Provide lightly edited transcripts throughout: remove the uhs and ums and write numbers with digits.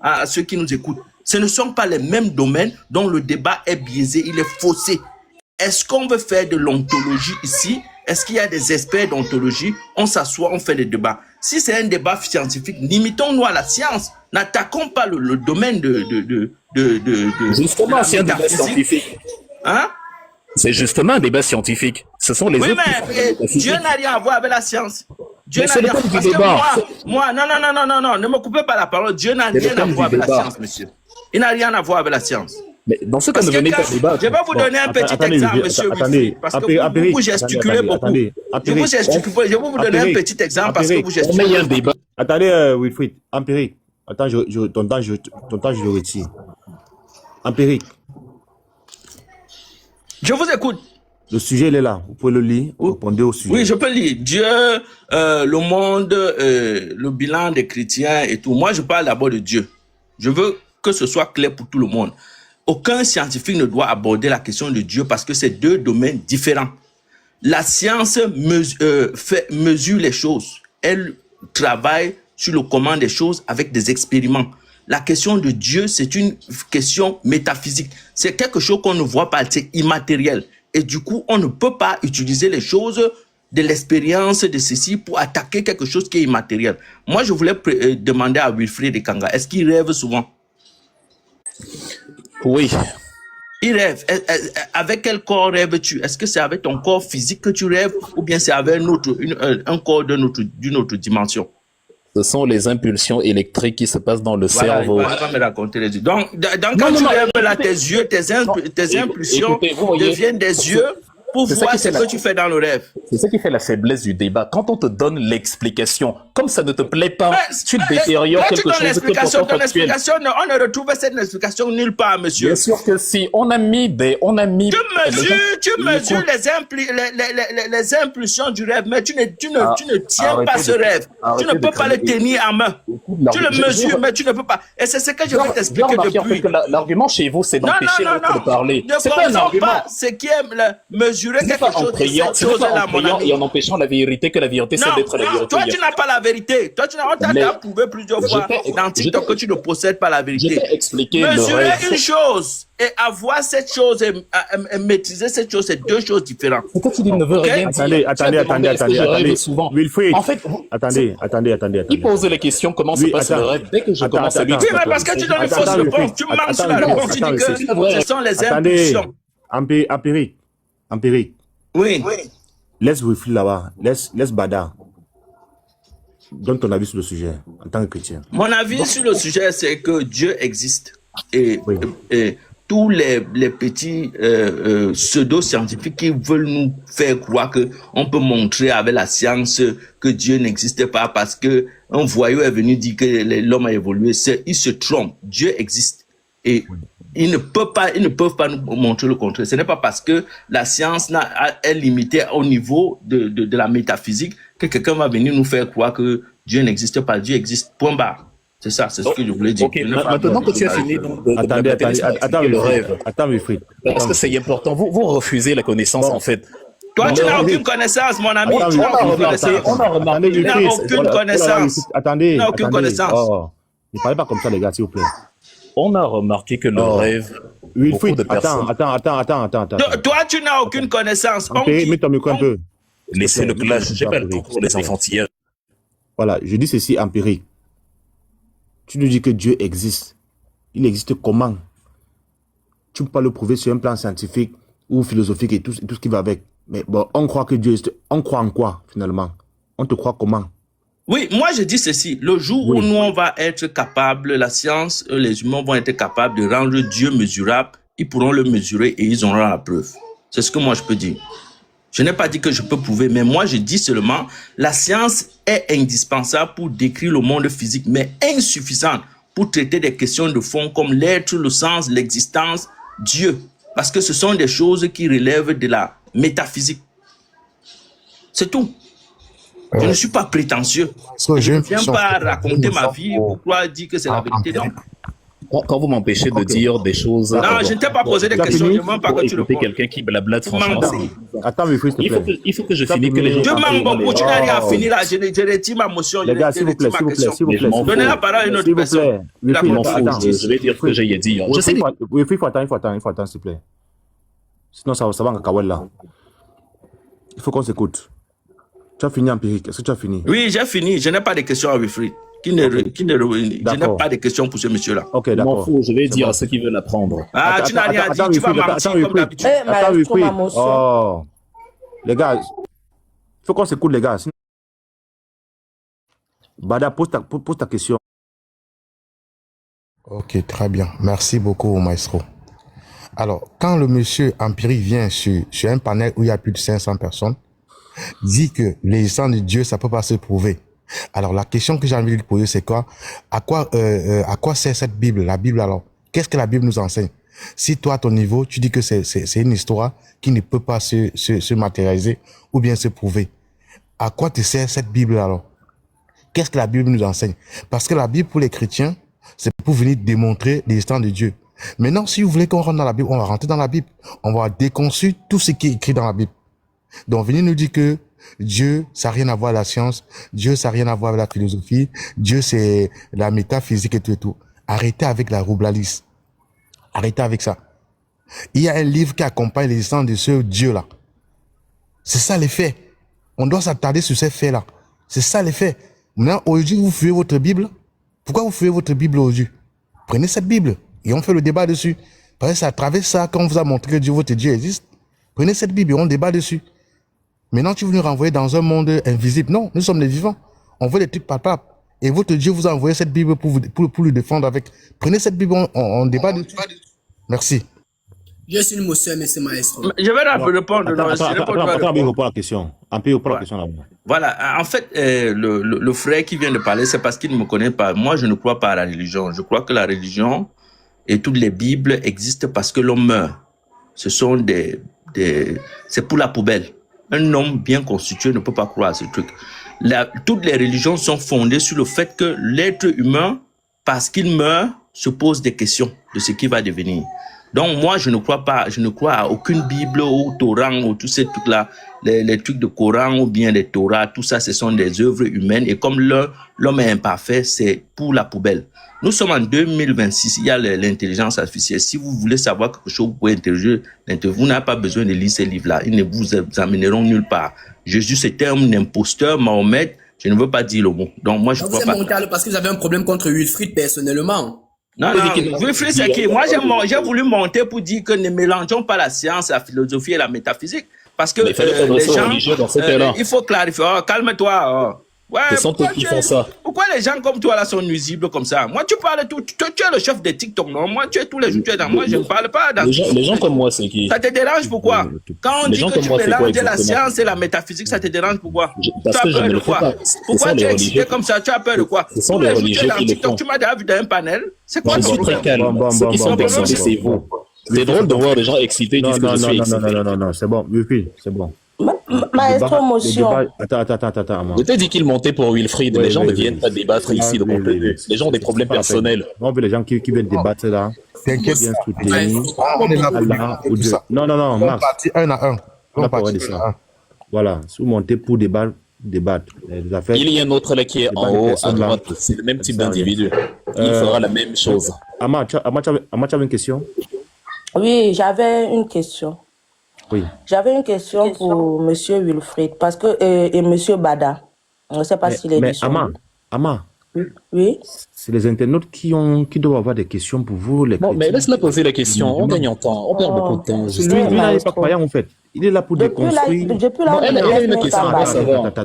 à ceux qui nous écoutent. Ce ne sont pas les mêmes domaines dont le débat est biaisé, il est faussé. Est-ce qu'on veut faire de l'ontologie ici? Est-ce qu'il y a des experts d'ontologie? On s'assoit, on fait des débats. Si c'est un débat scientifique, limitons-nous à la science. N'attaquons pas le domaine Justement, c'est un débat métaphysique. scientifique. Hein? C'est justement un débat scientifique. Ce sont les Oui, autres mais Dieu n'a rien à voir avec la science. Dieu Mais n'a c'est le rien. thème du Parce que débat. moi, non, ne me coupez pas la parole. Dieu n'a C'est le rien à thème voir du avec la débat. science, monsieur. Il n'a rien à voir avec la science. Mais dans ce cas, Parce ne que venez pas quand- débattre. je vais vous donner un petit exemple, monsieur Wilfried, parce que vous gesticulez beaucoup. Je vous gesticule, je vais vous donner un petit exemple parce que vous On met gesticulez. un débat. Attendez, Wilfried, empirique. Attends, ton temps, je le retire. Empirique. Je vous écoute. Le sujet, il est là. Vous pouvez le lire. Répondez au sujet. Oui, je peux lire. Dieu, le monde, le bilan des chrétiens et tout. Moi, je parle d'abord de Dieu. Je veux que ce soit clair pour tout le monde. Aucun scientifique ne doit aborder la question de Dieu parce que c'est deux domaines différents. La science mesure les choses. Elle travaille sur le comment des choses avec des expériments. La question de Dieu, c'est une question métaphysique. C'est quelque chose qu'on ne voit pas, c'est immatériel. Et du coup, on ne peut pas utiliser les choses de l'expérience de ceci pour attaquer quelque chose qui est immatériel. Moi, je voulais demander à Wilfried Ekanga, est-ce qu'il rêve souvent? Oui. Il rêve. Avec quel corps rêves-tu? Est-ce que c'est avec ton corps physique que tu rêves ou bien c'est avec un corps d'une autre dimension? Ce sont les impulsions électriques qui se passent dans le Voilà, cerveau. il va me raconter les yeux. Donc, quand tu rêves là, tes yeux, tes impulsions Écoutez, vous voyez, deviennent des yeux pour c'est ça voir qui ce fait que tu fais dans le rêve. C'est ça qui fait la faiblesse du débat. Quand on te donne l'explication, comme ça ne te plaît pas, tu détériores quelque chose de ton factuel. explication, on ne retrouve cette explication nulle part, monsieur. Bien sûr que si. On a mis Tu mesures les impulsions du rêve, mais tu ne tiens pas ce rêve. Tu ne peux pas le tenir en main. Tu le mesures, mais tu ne peux pas. Et c'est ce que je vais t'expliquer depuis. L'argument chez vous, c'est d'empêcher l'autre de parler. Ne C'est pas un confond argument. pas ce qui est mesurer Ce n'est quelque pas en chose de priant, cette ce n'est pas chose-là, en mon priant ami. et en empêchant la vérité que la vérité c'est d'être la vérité. Toi, tu n'as pas la vérité. Toi, on t'a Mais prouvé plusieurs fois dans TikTok que tu ne possèdes pas la Je vérité. t'ai expliqué le Mesurer rêve. une chose et avoir cette chose et maîtriser cette chose, c'est deux choses différentes. Pourquoi tu dis ne veux rien dire? Attendez. Souvent. Wilfried. En fait, Attendez. il pose les questions, comment se passe le rêve. Dès que je commence à lui Oui, mais parce que tu donnes une fausse réponse. Tu manques sur la réponse. Tu dis que ce sont les impulsions. Empirique. Oui. Laisse Wilfried là-bas. Laisse Bada. Donne ton avis sur le sujet en tant que chrétien. Mon avis sur le sujet, c'est que Dieu existe. Et, Oui. et tous les petits pseudo-scientifiques qui veulent nous faire croire qu'on peut montrer avec la science que Dieu n'existe pas parce que un voyou est venu dire que l'homme a évolué, ils se trompent. Dieu existe. Et ils ne peuvent pas nous montrer le contraire. Ce n'est pas parce que la science est limitée au niveau de la métaphysique que quelqu'un va venir nous faire croire que Dieu n'existe pas. Dieu existe. Point barre. C'est ça, c'est ce que je voulais dire. Ok, maintenant que tu as fini Attends, Wilfried. parce que c'est important, vous refusez la connaissance en fait. Toi, tu n'as aucune connaissance, mon ami. Tu n'as aucune connaissance. On a remarqué. Tu n'as aucune connaissance. Attendez. Tu n'as aucune connaissance. Oh. Ne parlez pas comme ça, les gars, s'il vous plaît. On a remarqué que le rêve. Wilfried, beaucoup de personnes- attends. Toi, tu n'as aucune connaissance. Mets ton micro un peu. Laissez le clash. J'ai pas le temps pour les enfantillages. Voilà, je dis ceci empirique. Tu nous dis que Dieu existe. Il existe comment? Tu ne peux pas le prouver sur un plan scientifique ou philosophique et tout ce qui va avec. Mais bon, on croit que Dieu existe. On croit en quoi, finalement? On te croit comment? Oui, moi je dis ceci. Le jour où nous, on va être capable, la science, les humains vont être capables de rendre Dieu mesurable, ils pourront le mesurer et ils auront la preuve. C'est ce que moi je peux dire. Je n'ai pas dit que je peux prouver, mais moi je dis seulement, la science est indispensable pour décrire le monde physique, mais insuffisante pour traiter des questions de fond comme l'être, le sens, l'existence, Dieu. Parce que ce sont des choses qui relèvent de la métaphysique. C'est tout. Je ne suis pas prétentieux. Je ne viens pas raconter ma vie pour pouvoir dire que c'est la vérité. Non. Quand vous m'empêchez de Ok. dire des choses... Non, je ne t'ai pas posé des Tu as questions, fini? je ne veux pas Pour que tu écouter répondes. quelqu'un qui blablate, franchement, Attends. c'est... Attends, Wilfried, s'il te plaît. Il faut que je Tu as finisse, que les gens... fini? Je comprennent manque beaucoup, tu les- n'as rien Oh. fini là, je retire ma motion, Les gars, je s'il vous plaît, retire s'il ma vous plaît, question. s'il vous Mais je plaît. m'en Donnez la fous. parole à une autre S'il vous personne. plaît. La Je m'en Wilfried, fous, attends. je vais dire ce que j'ai dit. Je sais... Wilfried, il faut attendre, s'il te plaît. Sinon, ça va en cacahuète là. Il faut qu'on s'écoute. Tu as fini, Empirique? Est-ce que tu as fini? Oui, j'ai fini, je n'ai pas de questions à Wilfried. Je n'ai D'accord. pas de questions pour ce monsieur-là. Ok, Je m'en d'accord. fous, je vais C'est dire bon. à ceux qui veulent apprendre. Ah, tu n'as rien dit, tu vas mentir comme d'habitude. Attends, maestro, ma Wilfried. motion. Oh. Les gars, il faut qu'on s'écoute, les gars. Bada, pose ta question. Ok, très bien. Merci beaucoup, maestro. Alors, quand le monsieur empirique vient sur un panel où il y a plus de 500 personnes, dit que l'existence de Dieu, ça peut pas se prouver. Alors, la question que j'ai envie de lui poser, c'est quoi? À quoi sert cette Bible? La Bible, alors, qu'est-ce que la Bible nous enseigne? Si toi, à ton niveau, tu dis que c'est une histoire qui ne peut pas se matérialiser ou bien se prouver, à quoi te sert cette Bible, alors? Qu'est-ce que la Bible nous enseigne? Parce que la Bible, pour les chrétiens, c'est pour venir démontrer l'existence de Dieu. Maintenant, si vous voulez qu'on rentre dans la Bible, on va rentrer dans la Bible. On va déconstruire tout ce qui est écrit dans la Bible. Donc, venez nous dire que Dieu, ça n'a rien à voir avec la science. Dieu, ça n'a rien à voir avec la philosophie. Dieu, c'est la métaphysique et tout et tout. Arrêtez avec la roublalise. Arrêtez avec ça. Il y a un livre qui accompagne l'existence de ce Dieu-là. C'est ça les faits. On doit s'attarder sur ces faits-là. C'est ça les faits. Maintenant, aujourd'hui, vous fuyez votre Bible. Pourquoi vous fuyez votre Bible aujourd'hui? Prenez cette Bible et on fait le débat dessus. Parce que c'est à travers ça qu'on vous a montré que Dieu, votre Dieu existe. Prenez cette Bible et on débat dessus. Maintenant, tu veux nous renvoyer dans un monde invisible. Non, nous sommes les vivants. On veut des trucs palpables. Et votre Dieu vous a envoyé cette Bible pour le défendre avec. Prenez cette Bible, on débat dessus. Merci. Je suis une motion, monsieur maestro. Je vais répondre. non, je réponds pas. Attends, il répond à la question. Empirique, répond à la question là-bas. Voilà, en fait, le frère qui vient de parler, c'est parce qu'il ne me connaît pas. Moi, je ne crois pas à la religion. Je crois que la religion et toutes les Bibles existent parce que l'homme meurt. Ce sont c'est pour la poubelle. Un homme bien constitué ne peut pas croire à ce truc. Toutes les religions sont fondées sur le fait que l'être humain, parce qu'il meurt, se pose des questions de ce qui va devenir. Donc moi, je ne crois à aucune Bible ou Coran ou tous ces trucs-là, les trucs de Coran ou bien les Torah, tout ça, ce sont des œuvres humaines. Et comme l'homme est imparfait, c'est pour la poubelle. Nous sommes en 2026, il y a l'intelligence artificielle. Si vous voulez savoir quelque chose, vous pouvez interroger. Vous n'avez pas besoin de lire ces livres-là. Ils ne vous amèneront nulle part. Jésus, c'était un imposteur, Mahomet. Je ne veux pas dire le mot. Donc moi, je Vous crois êtes pas. monté parce que vous avez un problème contre Wilfried personnellement. Non, Wilfried, c'est qui? Moi, j'ai voulu monter pour dire que ne mélangeons pas la science, la philosophie et la métaphysique. Parce que Mais il fallait pas les rester gens, religieux dans ce cas-là. il faut clarifier. Oh, calme-toi. Oh. Ouais, Ce sont pourquoi eux qui font ça. Pourquoi les gens comme toi là sont nuisibles comme ça? Moi, tu parles tout. Tu es le chef de TikTok, non? Moi, tu es tous les jours. Moi, je ne parle pas. Les gens comme moi, c'est qui? Ça te dérange pourquoi? Quand on Les dit gens que comme tu moi, c'est quoi mélanges la exactement? science et la métaphysique, ça te dérange pourquoi? Parce Tu que as je peur ne de le fais quoi? pas. Ce Pourquoi sont tu les es excité religieux. comme ça? Tu as peur de quoi? Ce sont Tous les les jours, tu es religieux dans qui le TikTok, font. tu m'as déjà vu dans un panel. C'est quoi Je ton suis très problème? calme. Ceux qui sont excités, c'est vous. C'est drôle de voir des gens excités Non, disent que non, je non, suis non, excité. non, c'est bon. Wilfried, c'est bon. Maestro, Le motion. débat- Attends, Amar. Je t'ai dit qu'il montait pour Wilfried. Oui, Les gens oui, ne oui. viennent pas débattre ici devant eux. Les gens ont des problèmes personnels. On veut les gens qui viennent débattre là. T'inquiète. Bien soutenir On est là pour Allah ou tout Dieu. ça. Non, On Max. partit un à un. On n'a On pas partit parlé de un à ça. un. Voilà. Si vous montez pour débattre. Les affaires. Il y a un autre là qui est C'est en pas des haut à personnes là. droite. C'est le même type Ça, d'individu. Il fera la même chose. Amar, tu avais une question? Oui, j'avais une question. Oui. J'avais une question pour Monsieur Wilfried, parce que, et Monsieur Bada. On ne sait pas s'il est Mais disponible. Amar, Oui. c'est les internautes qui doivent avoir des questions pour vous. Les Bon, mais chrétiens. laisse-le poser la question. On gagne en temps. On perd beaucoup de temps. Lui, justement. lui, là, il n'est pas Maestro. croyant en fait. Il est là pour déconstruire. Depuis là où elle il a une laisse question, même on pas va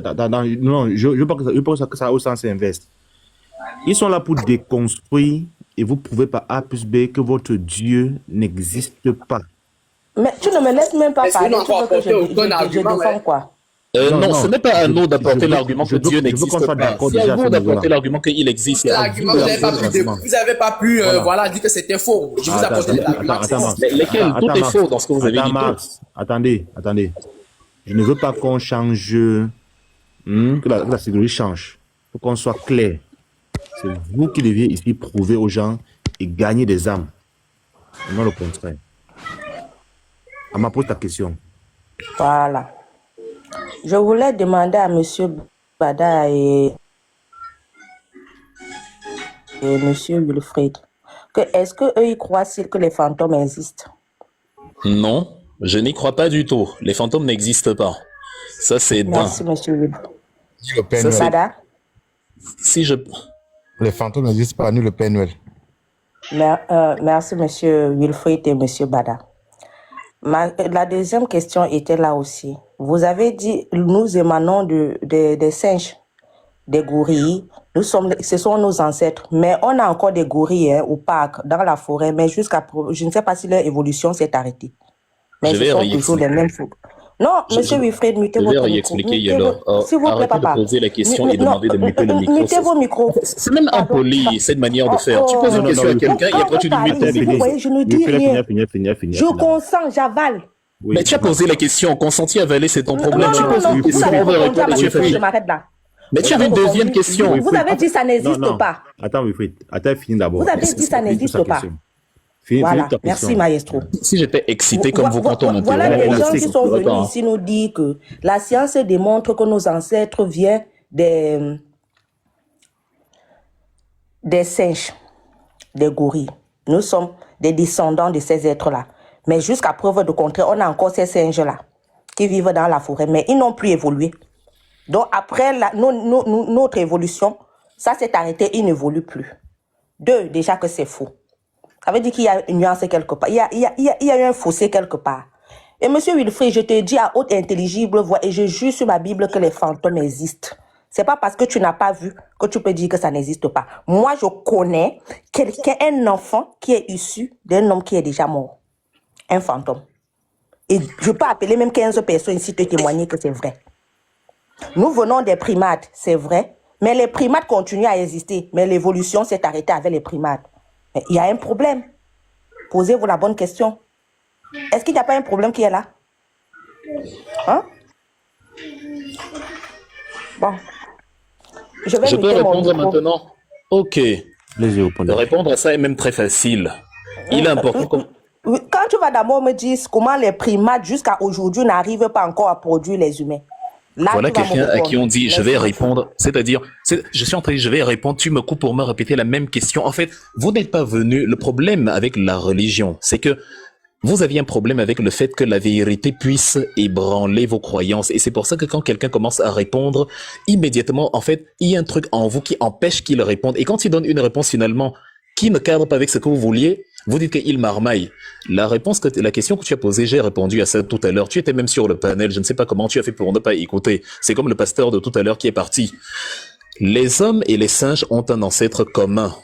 parler. savoir. Non, je veux pas que ça au sens inverse. Ils sont là pour déconstruire et vous prouvez par A plus B que votre Dieu n'existe pas. Mais tu ne me laisses même pas Est-ce que parler. nous Tu veux que avons apporté aucun je argument, défends ouais. quoi? Non, ce n'est pas à nous d'apporter je veux- l'argument je que veux- Dieu je veux n'existe qu'on soit pas. d'accord C'est déjà à à vous ce d'apporter niveau-là. l'argument qu'il existe. L'argument, vous n'avez pas pu, vous avez pas pu voilà, dire que c'était faux. Je vous ai apporté des arguments. Max. Mais lesquels? Attends, Tout est Max. faux dans ce que vous avez Attends, dit. Max. Attendez. Je ne veux pas qu'on change, que la sécurité change. Il faut qu'on soit clair. C'est vous qui deviez ici prouver aux gens et gagner des âmes. Et non le contraire. Ama, pose ta question. Voilà. Je voulais demander à Monsieur Bada et Monsieur Wilfried que est-ce que eux ils croient que les fantômes existent? Non, je n'y crois pas du tout. Les fantômes n'existent pas. Ça, c'est d'un. Merci, Monsieur Wilfried. Ni le Père Ça, Noël. c'est- Bada? Si je... Les fantômes n'existent pas, ni le Père Noël. Merci, Monsieur Wilfried et Monsieur Bada. La deuxième question était là aussi. Vous avez dit, nous émanons des singes, des gorilles. Ce sont nos ancêtres. Mais on a encore des gorilles au parc, dans la forêt. Mais je ne sais pas si leur évolution s'est arrêtée. Mais Je ce vais sont toujours les mêmes fous. Non, Monsieur Wilfried, mutez Je vais votre micro. réexpliquer, Yellow. S'il vous plaît, Arrêtez de papa. poser la question et Non, demander de muter le micro. Mutez vos micros. C'est même Pardon. impoli, cette manière de faire. Tu Oh. poses une Non, question non, à non, quelqu'un et après tu dis Quand vous mute. parlez, vous voyez, je ne dis rien. Finir. Je consens, j'avale. Oui, Mais tu as posé la question, consenti à avaler, c'est ton problème. Non, Tu non, poses non, une vous question, avez on va répondu à répondre ma et tu es question, je fâché. m'arrête là. Mais tu avais une deuxième question. Vous avez dit ça n'existe pas. Attends, Wilfried. Attends, finis d'abord. Vous avez dit ça n'existe pas. Finis Voilà, ta question. merci maestro. Si j'étais excité comme vous quand on Voilà m'interrompt, les gens c'est qui sont venus content. ici nous dire que la science démontre que nos ancêtres viennent des singes, des gorilles. Nous sommes des descendants de ces êtres-là. Mais jusqu'à preuve de contraire, on a encore ces singes-là qui vivent dans la forêt, mais ils n'ont plus évolué. Donc après notre évolution, ça s'est arrêté, ils n'évoluent plus. Deux, déjà que c'est faux. Ça veut dire qu'il y a une nuance quelque part. Il y a eu un fossé quelque part. Et Monsieur Wilfried, je te dis à haute intelligible voix et je jure sur ma Bible que les fantômes existent. C'est pas parce que tu n'as pas vu que tu peux dire que ça n'existe pas. Moi, je connais quelqu'un, un enfant qui est issu d'un homme qui est déjà mort. Un fantôme. Et je peux appeler même 15 personnes ici te témoigner que c'est vrai. Nous venons des primates, c'est vrai. Mais les primates continuent à exister. Mais l'évolution s'est arrêtée avec les primates. Mais il y a un problème. Posez-vous la bonne question. Est-ce qu'il n'y a pas un problème qui est là? Hein? Bon. Je vais Je peux muter mon répondre micro. maintenant? Ok. Laissez répondre. Répondre à ça est même très facile. Il est important comme... Oui, quand tu vas d'abord me dire comment les primates jusqu'à aujourd'hui n'arrivent pas encore à produire les humains. Là, Voilà tu vas me quelqu'un à qui répondre. on dit je vais répondre, c'est-à-dire je suis en train de je vais répondre, tu me coupes pour me répéter la même question. En fait, vous n'êtes pas venu. Le problème avec la religion, c'est que vous aviez un problème avec le fait que la vérité puisse ébranler vos croyances. Et c'est pour ça que quand quelqu'un commence à répondre, immédiatement, en fait, il y a un truc en vous qui empêche qu'il réponde. Et quand il donne une réponse finalement qui ne cadre pas avec ce que vous vouliez, vous dites qu'il marmaille. La question que tu as posée, j'ai répondu à ça tout à l'heure. Tu étais même sur le panel. Je ne sais pas comment tu as fait pour ne pas écouter. C'est comme le pasteur de tout à l'heure qui est parti. Les hommes et les singes ont un ancêtre commun.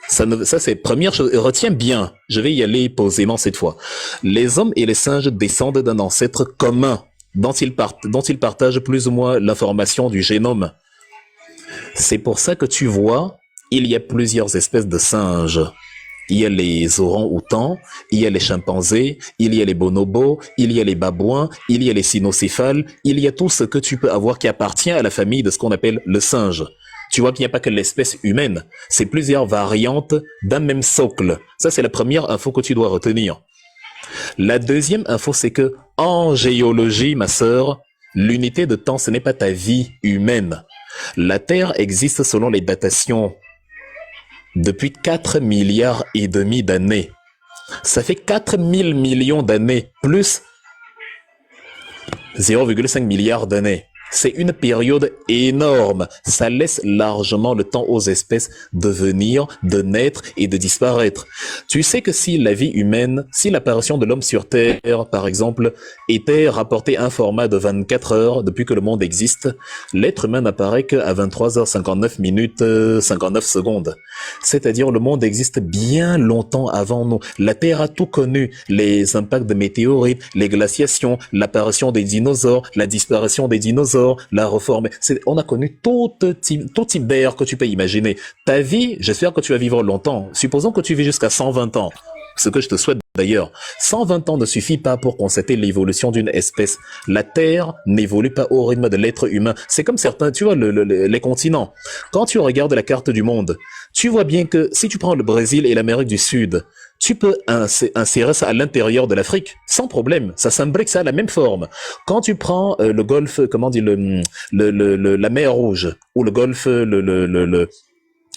Ça c'est première chose. Retiens bien. Je vais y aller posément cette fois. Les hommes et les singes descendent d'un ancêtre commun dont ils partagent plus ou moins l'information du génome. C'est pour ça que tu vois, il y a plusieurs espèces de singes. Il y a les orang-outans, il y a les chimpanzés, il y a les bonobos, il y a les babouins, il y a les cynocéphales, il y a tout ce que tu peux avoir qui appartient à la famille de ce qu'on appelle le singe. Tu vois qu'il n'y a pas que l'espèce humaine, c'est plusieurs variantes d'un même socle. Ça, c'est la première info que tu dois retenir. La deuxième info, c'est que en géologie, ma sœur, l'unité de temps, ce n'est pas ta vie humaine. La Terre existe selon les datations depuis 4 milliards et demi d'années. Ça fait 4000 millions d'années, plus 0,5 milliards d'années. C'est une période énorme. Ça laisse largement le temps aux espèces de venir, de naître et de disparaître. Tu sais que si la vie humaine, si l'apparition de l'homme sur Terre, par exemple, était rapportée à un format de 24 heures depuis que le monde existe, l'être humain n'apparaît qu'à 23h59 minutes 59 secondes. C'est-à-dire le monde existe bien longtemps avant nous. La Terre a tout connu. Les impacts de météorites, les glaciations, l'apparition des dinosaures, la disparition des dinosaures, la réforme. On a connu tout type d'ère que tu peux imaginer. Ta vie, j'espère que tu vas vivre longtemps. Supposons que tu vis jusqu'à 120 ans. Ce que je te souhaite D'ailleurs, 120 ans ne suffit pas pour constater l'évolution d'une espèce. La Terre n'évolue pas au rythme de l'être humain. C'est comme certains, tu vois, les continents. Quand tu regardes la carte du monde, tu vois bien que si tu prends le Brésil et l'Amérique du Sud, tu peux insérer ça à l'intérieur de l'Afrique, sans problème. Ça s'imbrique, ça a la même forme. Quand tu prends le golfe, comment dire, la mer Rouge, ou le golfe,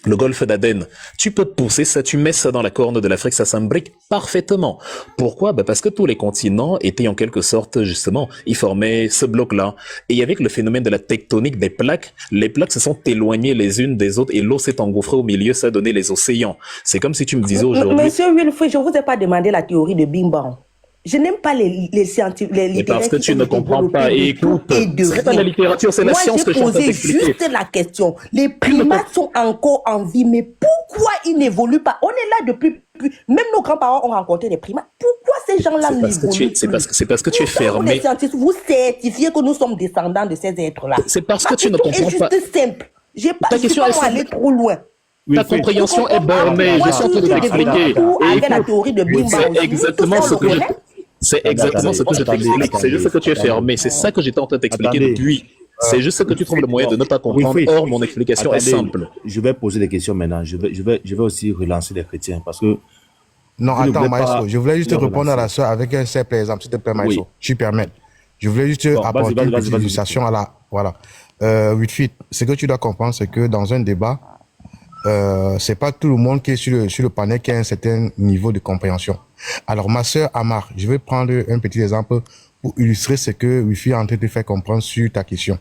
le golfe d'Aden, tu peux pousser ça, tu mets ça dans la corne de l'Afrique, ça s'imbrique parfaitement. Pourquoi? Parce que tous les continents étaient en quelque sorte, justement, ils formaient ce bloc-là. Et avec le phénomène de la tectonique des plaques, les plaques se sont éloignées les unes des autres et l'eau s'est engouffrée au milieu, ça a donné les océans. C'est comme si tu me disais aujourd'hui... Monsieur Wilfried, je ne vous ai pas demandé la théorie de Big Bang. Je n'aime pas les scientifiques, les littéraires. Parce que tu ne comprends pas. Écoute, c'est pas la littérature, c'est la science que je suis en train d'expliquer. Moi, j'ai posé juste la question. Les primates sont encore en vie, mais pourquoi ils n'évoluent pas? On est là depuis... Même nos grands-parents ont rencontré des primates. Pourquoi ces gens-là n'évoluent plus? C'est parce que tu es fermé. Les scientifiques, vous certifiez que nous sommes descendants de ces êtres-là. C'est parce que tu ne comprends pas. C'est juste simple. Je ne suis pas aller trop loin. Ta compréhension est bornée. Je suis en train de t'expliquer. Avec la théorie de Big Bang. C'est exactement ce que je... C'est exactement ce que je t'explique. C'est juste que tu es fermé. C'est ça que j'étais en train de t'expliquer depuis. C'est juste que tu trouves le moyen de ne pas comprendre. Or, mon explication est simple. Je vais poser des questions maintenant. Je vais aussi relancer les chrétiens parce que... Non, attends, Maestro. Je voulais juste répondre à la soeur avec un simple exemple, s'il te plaît, Maestro. Oui. Tu permets. Je voulais juste apporter une petite illustration à la... Voilà. Wilfried, ce que tu dois comprendre, c'est que dans un débat, c'est pas tout le monde qui est sur le panel qui a un certain niveau de compréhension. Alors, ma sœur Amar, je vais prendre un petit exemple pour illustrer ce que Wilfried est en train de te faire comprendre sur ta question.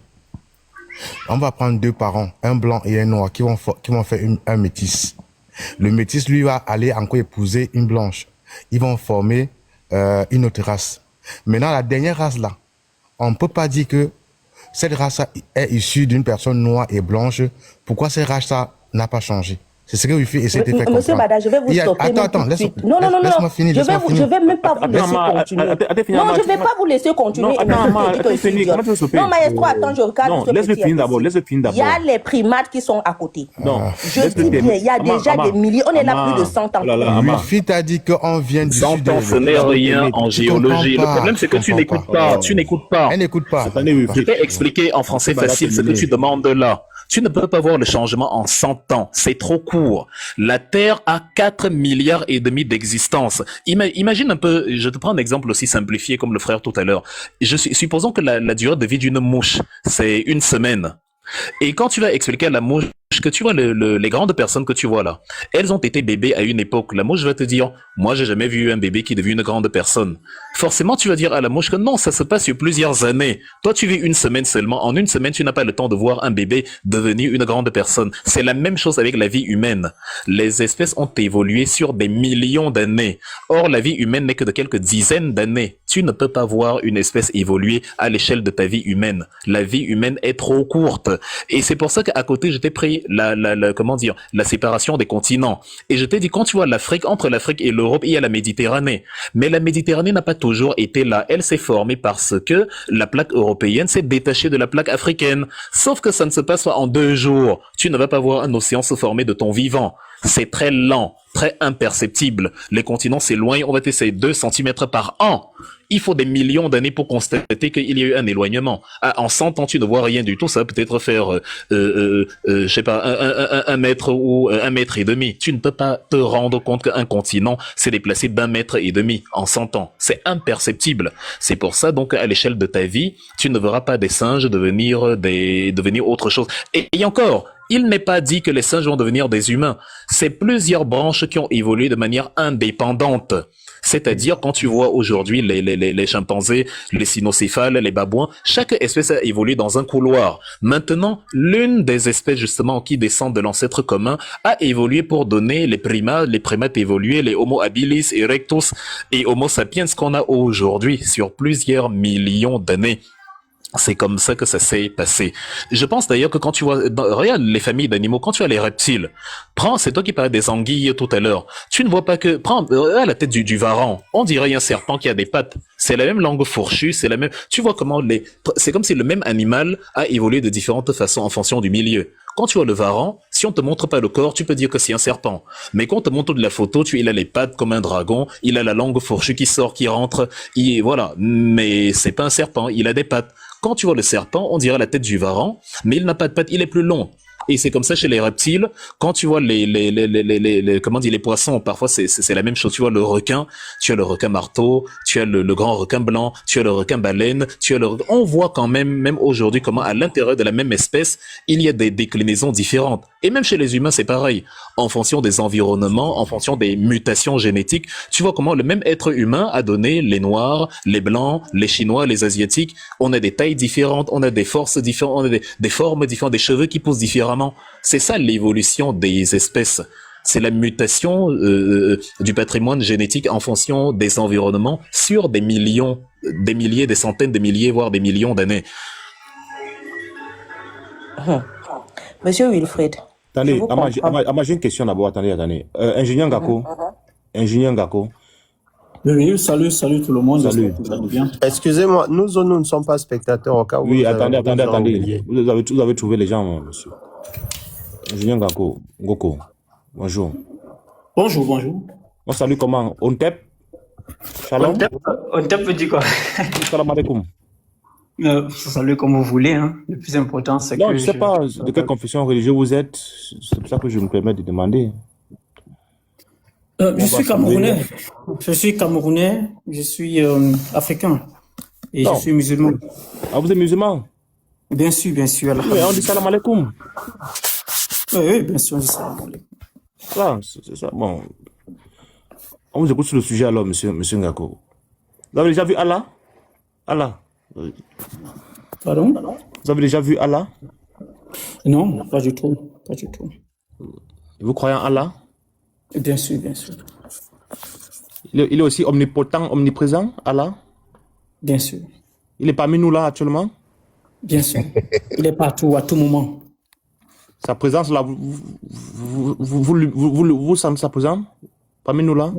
On va prendre deux parents, un blanc et un noir, qui vont faire un métis. Le métis, lui, va aller encore épouser une blanche. Ils vont former une autre race. Maintenant, la dernière race là, on ne peut pas dire que cette race est issue d'une personne noire et blanche. Pourquoi cette race là n'a pas changé? C'est ce que Wilfried essaie de faire comprendre. Monsieur Bada, je vais vous stopper. Attends, laisse-moi finir. Je vais même pas vous laisser continuer. Non, je vais pas vous laisser continuer. Non, Maestro, attends, je regarde. Non, laisse-le finir d'abord. Il y a les primates qui sont à côté. Non. Je dis bien, il y a déjà des milliers. On est là plus de 100 ans. Wilfried t'a dit qu'on vient du 100 ans, ce n'est rien en géologie. Le problème, c'est que tu n'écoutes pas. Tu n'écoutes pas. Elle n'écoute pas. Je vais expliquer en français facile ce que tu demandes là. Tu ne peux pas voir le changement en 100 ans. C'est trop court. La Terre a 4 milliards et demi d'existence. Imagine un peu, je te prends un exemple aussi simplifié comme le frère tout à l'heure. Supposons que la durée de vie d'une mouche, c'est 1 semaine. Et quand tu vas expliquer à la mouche que tu vois les grandes personnes que tu vois là, elles ont été bébés à une époque. La mouche va te dire, moi j'ai jamais vu un bébé qui devient une grande personne. Forcément, tu vas dire à la mouche que non, ça se passe sur plusieurs années. Toi, tu vis 1 semaine seulement. En 1 semaine, tu n'as pas le temps de voir un bébé devenir une grande personne. C'est la même chose avec la vie humaine. Les espèces ont évolué sur des millions d'années. Or, la vie humaine n'est que de quelques dizaines d'années. Tu ne peux pas voir une espèce évoluer à l'échelle de ta vie humaine. La vie humaine est trop courte. Et c'est pour ça qu'à côté, je t'ai pris la séparation des continents. Et je t'ai dit, quand tu vois l'Afrique, entre l'Afrique et l'Europe, il y a la Méditerranée. Mais la Méditerranée n'a pas toujours été là. Elle s'est formée parce que la plaque européenne s'est détachée de la plaque africaine. Sauf que ça ne se passe pas en 2 jours. Tu ne vas pas voir un océan se former de ton vivant. C'est très lent, très imperceptible. Les continents s'éloignent, on va essayer 2 centimètres par an. Il faut des millions d'années pour constater qu'il y a eu un éloignement. En 100 ans, tu ne vois rien du tout. Ça va peut-être faire, je sais pas, 1 mètre ou 1,5 mètre. Tu ne peux pas te rendre compte qu'un continent s'est déplacé d'1,5 mètre en 100 ans. C'est imperceptible. C'est pour ça, donc, à l'échelle de ta vie, tu ne verras pas des singes devenir autre chose. Et encore, il n'est pas dit que les singes vont devenir des humains. C'est plusieurs branches qui ont évolué de manière indépendante. C'est-à-dire, quand tu vois aujourd'hui les chimpanzés, les cynocéphales, les babouins, chaque espèce a évolué dans un couloir. Maintenant, l'une des espèces, justement, qui descendent de l'ancêtre commun, a évolué pour donner les primates évolués, les Homo habilis, erectus et Homo sapiens qu'on a aujourd'hui sur plusieurs millions d'années. C'est comme ça que ça s'est passé. Je pense d'ailleurs que quand tu vois, regarde les familles d'animaux, quand tu as les reptiles, c'est toi qui parlais des anguilles tout à l'heure. Tu ne vois pas que, regarde la tête du varan. On dirait un serpent qui a des pattes. C'est la même langue fourchue, c'est la même, tu vois comment c'est comme si le même animal a évolué de différentes façons en fonction du milieu. Quand tu vois le varan, si Si on te montre pas le corps, tu peux dire que c'est un serpent. Mais quand on te montre de la photo, il a les pattes comme un dragon, il a la langue fourchue qui sort, qui rentre, voilà. Mais c'est pas un serpent, il a des pattes. Quand tu vois le serpent, on dirait la tête du varan, mais il n'a pas de pattes, il est plus long. Et c'est comme ça chez les reptiles. Quand tu vois comment dire, les poissons, parfois c'est la même chose. Tu vois le requin, tu as le requin marteau, tu as le grand requin blanc, tu as le requin baleine, on voit quand même aujourd'hui comment à l'intérieur de la même espèce, il y a des déclinaisons différentes. Et même chez les humains, c'est pareil. En fonction des environnements, en fonction des mutations génétiques, tu vois comment le même être humain a donné les noirs, les blancs, les chinois, les asiatiques. On a des tailles différentes, on a des forces différentes, on a des formes différentes, des cheveux qui poussent différemment. C'est ça l'évolution des espèces. C'est la mutation du patrimoine génétique en fonction des environnements sur des millions, des milliers, des centaines de milliers, voire des millions d'années. Monsieur Wilfred. Attendez, j'ai une question d'abord. Attendez. Ingénieur Ngako. Ingénieur Ngako. Oui, salut tout le monde. Salut. Vous allez bien. Excusez-moi, nous ne sommes pas spectateurs au cas où. Oui, attendez. Vous avez trouvé les gens, monsieur. Ingénieur Ngoko. Bonjour. Bonjour. On salue comment? Ontep? Shalom? Ontep dit quoi? Salam alaikum. Salut comme vous voulez. Hein. Le plus important, c'est que... Non, je ne sais pas de quelle confession religieuse vous êtes. C'est pour ça que je me permets de demander. Je suis Camerounais. Je suis africain. Et non. Je suis musulman. Ah, vous êtes musulman? Bien sûr. Oui, on dit salam alaikum. Oui, bien sûr, on dit salam alaikum. Ça, c'est ça. Bon. On vous écoute sur le sujet alors, monsieur Ngako. Vous avez déjà vu Allah? Allah. Pardon? Vous avez déjà vu Allah? Non, pas du tout. Vous croyez en Allah? Bien sûr. Il est aussi omnipotent, omniprésent, Allah? Bien sûr. Il est parmi nous là actuellement? Bien sûr. Il est partout, à tout moment. Sa présence là, vous sentez sa présence parmi nous là?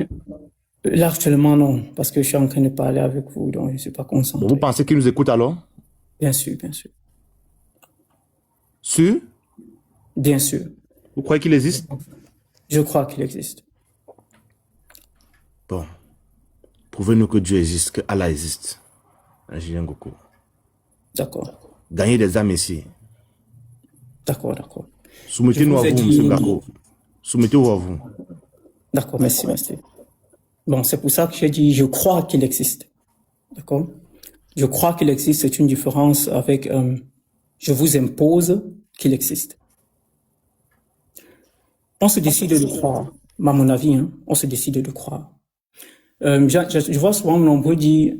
Là actuellement non, parce que je suis en train de parler avec vous, donc je ne suis pas concentré. Vous pensez qu'il nous écoute alors? Bien sûr. Sûr? Bien sûr. Vous croyez qu'il existe? Je crois qu'il existe. Bon. Prouvez-nous que Dieu existe, que Allah existe. Ingénieur Ngoko. D'accord. Gagnez des âmes ici. D'accord. Soumettez-nous à vous, M. Ngako. Soumettez-vous à vous. D'accord, merci. Bon, c'est pour ça que j'ai dit, je crois qu'il existe. D'accord? Je crois qu'il existe, c'est une différence avec je vous impose qu'il existe. On se décide de croire, à mon avis, hein, on se décide de croire. Je vois souvent nombreux dire,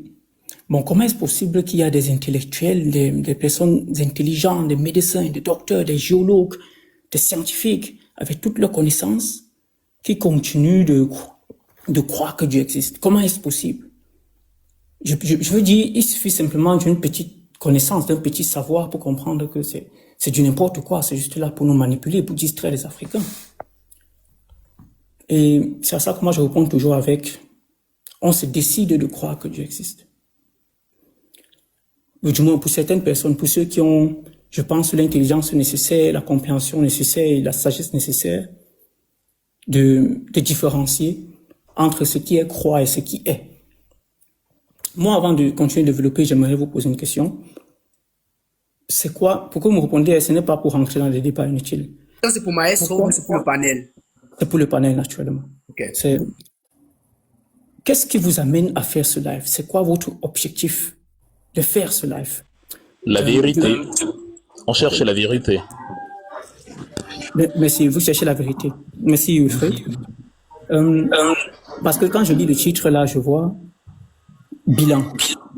bon, comment est-ce possible qu'il y a des intellectuels, des personnes intelligentes, des médecins, des docteurs, des géologues, des scientifiques, avec toutes leurs connaissances, qui continuent de croire que Dieu existe? Comment est-ce possible? Je veux dire, il suffit simplement d'une petite connaissance, d'un petit savoir pour comprendre que c'est du n'importe quoi, c'est juste là pour nous manipuler, pour distraire les Africains. Et c'est à ça que moi je réponds toujours avec, on se décide de croire que Dieu existe. Ou du moins pour certaines personnes, pour ceux qui ont, je pense, l'intelligence nécessaire, la compréhension nécessaire et la sagesse nécessaire de différencier entre ce qui est croire et ce qui est. Moi, avant de continuer de développer, j'aimerais vous poser une question. C'est quoi, pourquoi vous me répondez, ce n'est pas pour rentrer dans des débats inutiles? Ça, c'est pour Maestro ou c'est pour le panel? C'est pour le panel, naturellement. Okay. Qu'est-ce qui vous amène à faire ce live? C'est quoi votre objectif de faire ce live? La vérité. On cherche la vérité. Merci, vous cherchez la vérité. Merci, Wilfred. Parce que quand je lis le titre, là, je vois bilan.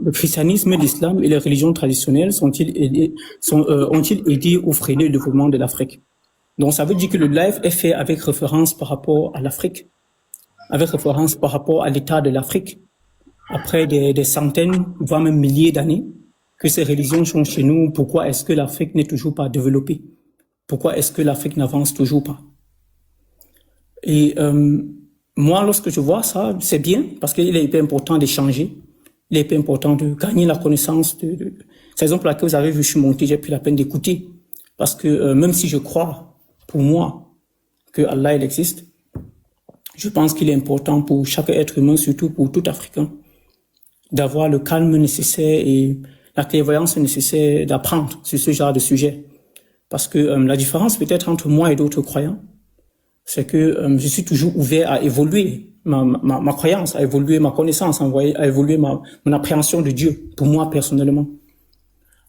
Le christianisme, l'islam et les religions traditionnelles ont-ils aidé ou freiné le développement de l'Afrique? Donc, ça veut dire que le live est fait avec référence par rapport à l'Afrique, avec référence par rapport à l'état de l'Afrique. Après des centaines, voire même milliers d'années que ces religions sont chez nous, pourquoi est-ce que l'Afrique n'est toujours pas développée? Pourquoi est-ce que l'Afrique n'avance toujours pas? Et moi, lorsque je vois ça, c'est bien, parce qu'il est hyper important d'échanger, il est hyper important de gagner la connaissance. C'est la raison pour laquelle vous avez vu, je suis monté, j'ai pris la peine d'écouter. Parce que même si je crois pour moi, que Allah il existe, je pense qu'il est important pour chaque être humain, surtout pour tout Africain, d'avoir le calme nécessaire et la clairvoyance nécessaire d'apprendre sur ce genre de sujet. Parce que la différence peut-être entre moi et d'autres croyants, c'est que je suis toujours ouvert à évoluer ma croyance, à évoluer ma connaissance, à évoluer mon appréhension de Dieu, pour moi personnellement.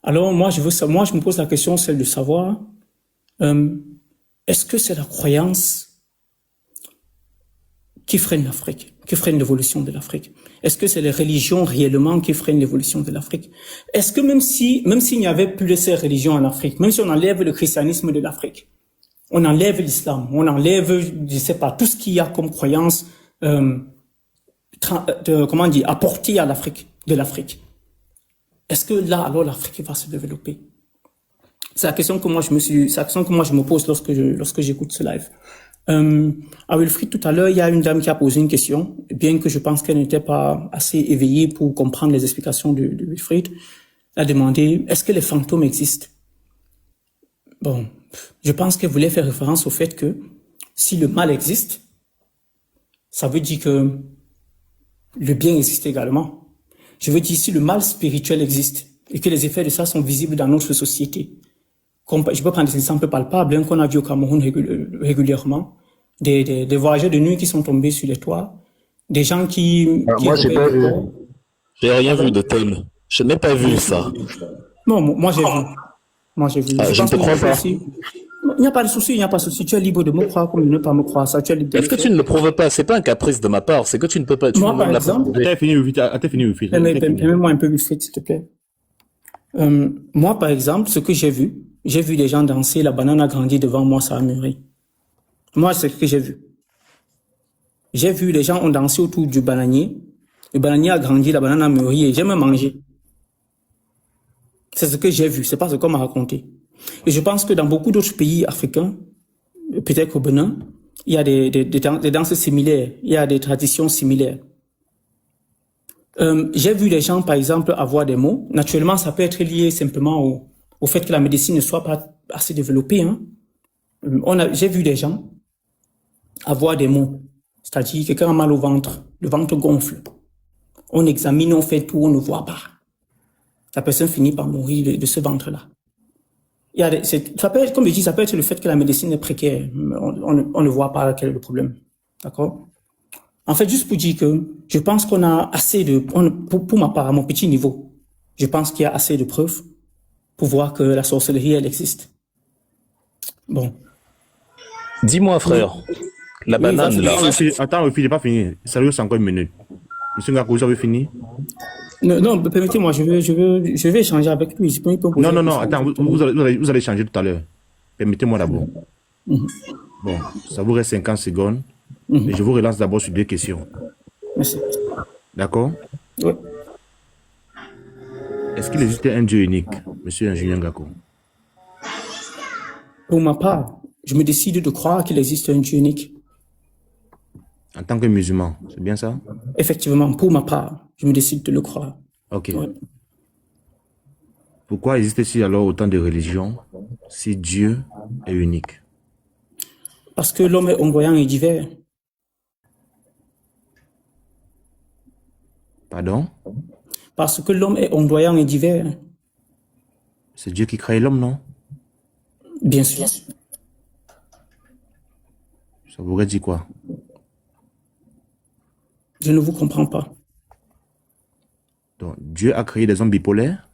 Alors moi, je me pose la question, celle de savoir, est-ce que c'est la croyance qui freine l'Afrique, qui freine l'évolution de l'Afrique? Est-ce que c'est les religions réellement qui freinent l'évolution de l'Afrique? Est-ce que même s'il n'y avait plus de ces religions en Afrique, même si on enlève le christianisme de l'Afrique, on enlève l'islam, on enlève, je sais pas, tout ce qu'il y a comme croyance, apportée à de l'Afrique. Est-ce que là, alors, l'Afrique va se développer? C'est la question que moi je me pose lorsque j'écoute ce live. À Wilfried, tout à l'heure, il y a une dame qui a posé une question, bien que je pense qu'elle n'était pas assez éveillée pour comprendre les explications de Wilfried. Elle a demandé, est-ce que les fantômes existent? Bon, je pense qu'elle voulait faire référence au fait que si le mal existe, ça veut dire que le bien existe également. Je veux dire, si le mal spirituel existe et que les effets de ça sont visibles dans notre société, je peux prendre des exemples palpables qu'on a vu au Cameroun régulièrement, des voyageurs de nuit qui sont tombés sur les toits, des gens qui moi, j'ai pas vu. J'ai rien vu de tel. Je n'ai pas vu ça. Non, moi j'ai vu. Moi j'ai vu. Je ne te crois pas. Il n'y a pas de souci, il n'y a pas de souci. Tu es libre de me croire comme de ne pas me croire. Ça, tu es libre de Est-ce que tu ne le prouves pas? C'est pas un caprice de ma part, c'est que tu ne peux pas. Moi, par exemple. T'as fini, Wilfried. Permets-moi un peu, Wilfried, s'il te plaît. Moi, par exemple, ce que j'ai vu des gens danser, la banane a grandi devant moi, ça a mûri. Moi, c'est ce que j'ai vu. J'ai vu les gens ont dansé autour du bananier. Le bananier a grandi, la banane a mûri et j'ai même mangé. C'est ce que j'ai vu, c'est pas ce qu'on m'a raconté. Et je pense que dans beaucoup d'autres pays africains, peut-être au Bénin, il y a des danses similaires, il y a des traditions similaires. J'ai vu les gens, par exemple, avoir des mots. Naturellement, ça peut être lié simplement au fait que la médecine ne soit pas assez développée. Hein. J'ai vu des gens avoir des mots. C'est-à-dire, quelqu'un a mal au ventre, le ventre gonfle. On examine, on fait tout, on ne voit pas. La personne finit par mourir de ce ventre-là. Ça peut être, comme je dis, ça peut être le fait que la médecine est précaire. On ne voit pas quel est le problème. D'accord? En fait, juste pour dire que je pense qu'on a assez pour ma part, à mon petit niveau, je pense qu'il y a assez de preuves pour voir que la sorcellerie, elle existe. Bon. Dis-moi, frère, la banane, là. Attends, il n'est pas fini. Ça lui, c'est encore une minute. Monsieur Ngakou, vous avez fini? Non, permettez-moi, je vais échanger avec lui. Non, attends, vous allez échanger tout à l'heure. Permettez-moi d'abord. Bon, ça vous reste 50 secondes. Et je vous relance d'abord sur 2 questions. Merci. D'accord? Oui. Est-ce qu'il existe un Dieu unique, monsieur Julien Ngakou? Pour ma part, je me décide de croire qu'il existe un Dieu unique. En tant que musulman, c'est bien ça? Effectivement, pour ma part, je me décide de le croire. Ok. Ouais. Pourquoi existe-t-il alors autant de religions si Dieu est unique? Parce que l'homme est ongoyant et divers. Pardon? Parce que l'homme est ondoyant et divers. C'est Dieu qui crée l'homme, non? Bien sûr. Ça voudrait dire quoi? Je ne vous comprends pas. Donc, Dieu a créé des hommes bipolaires?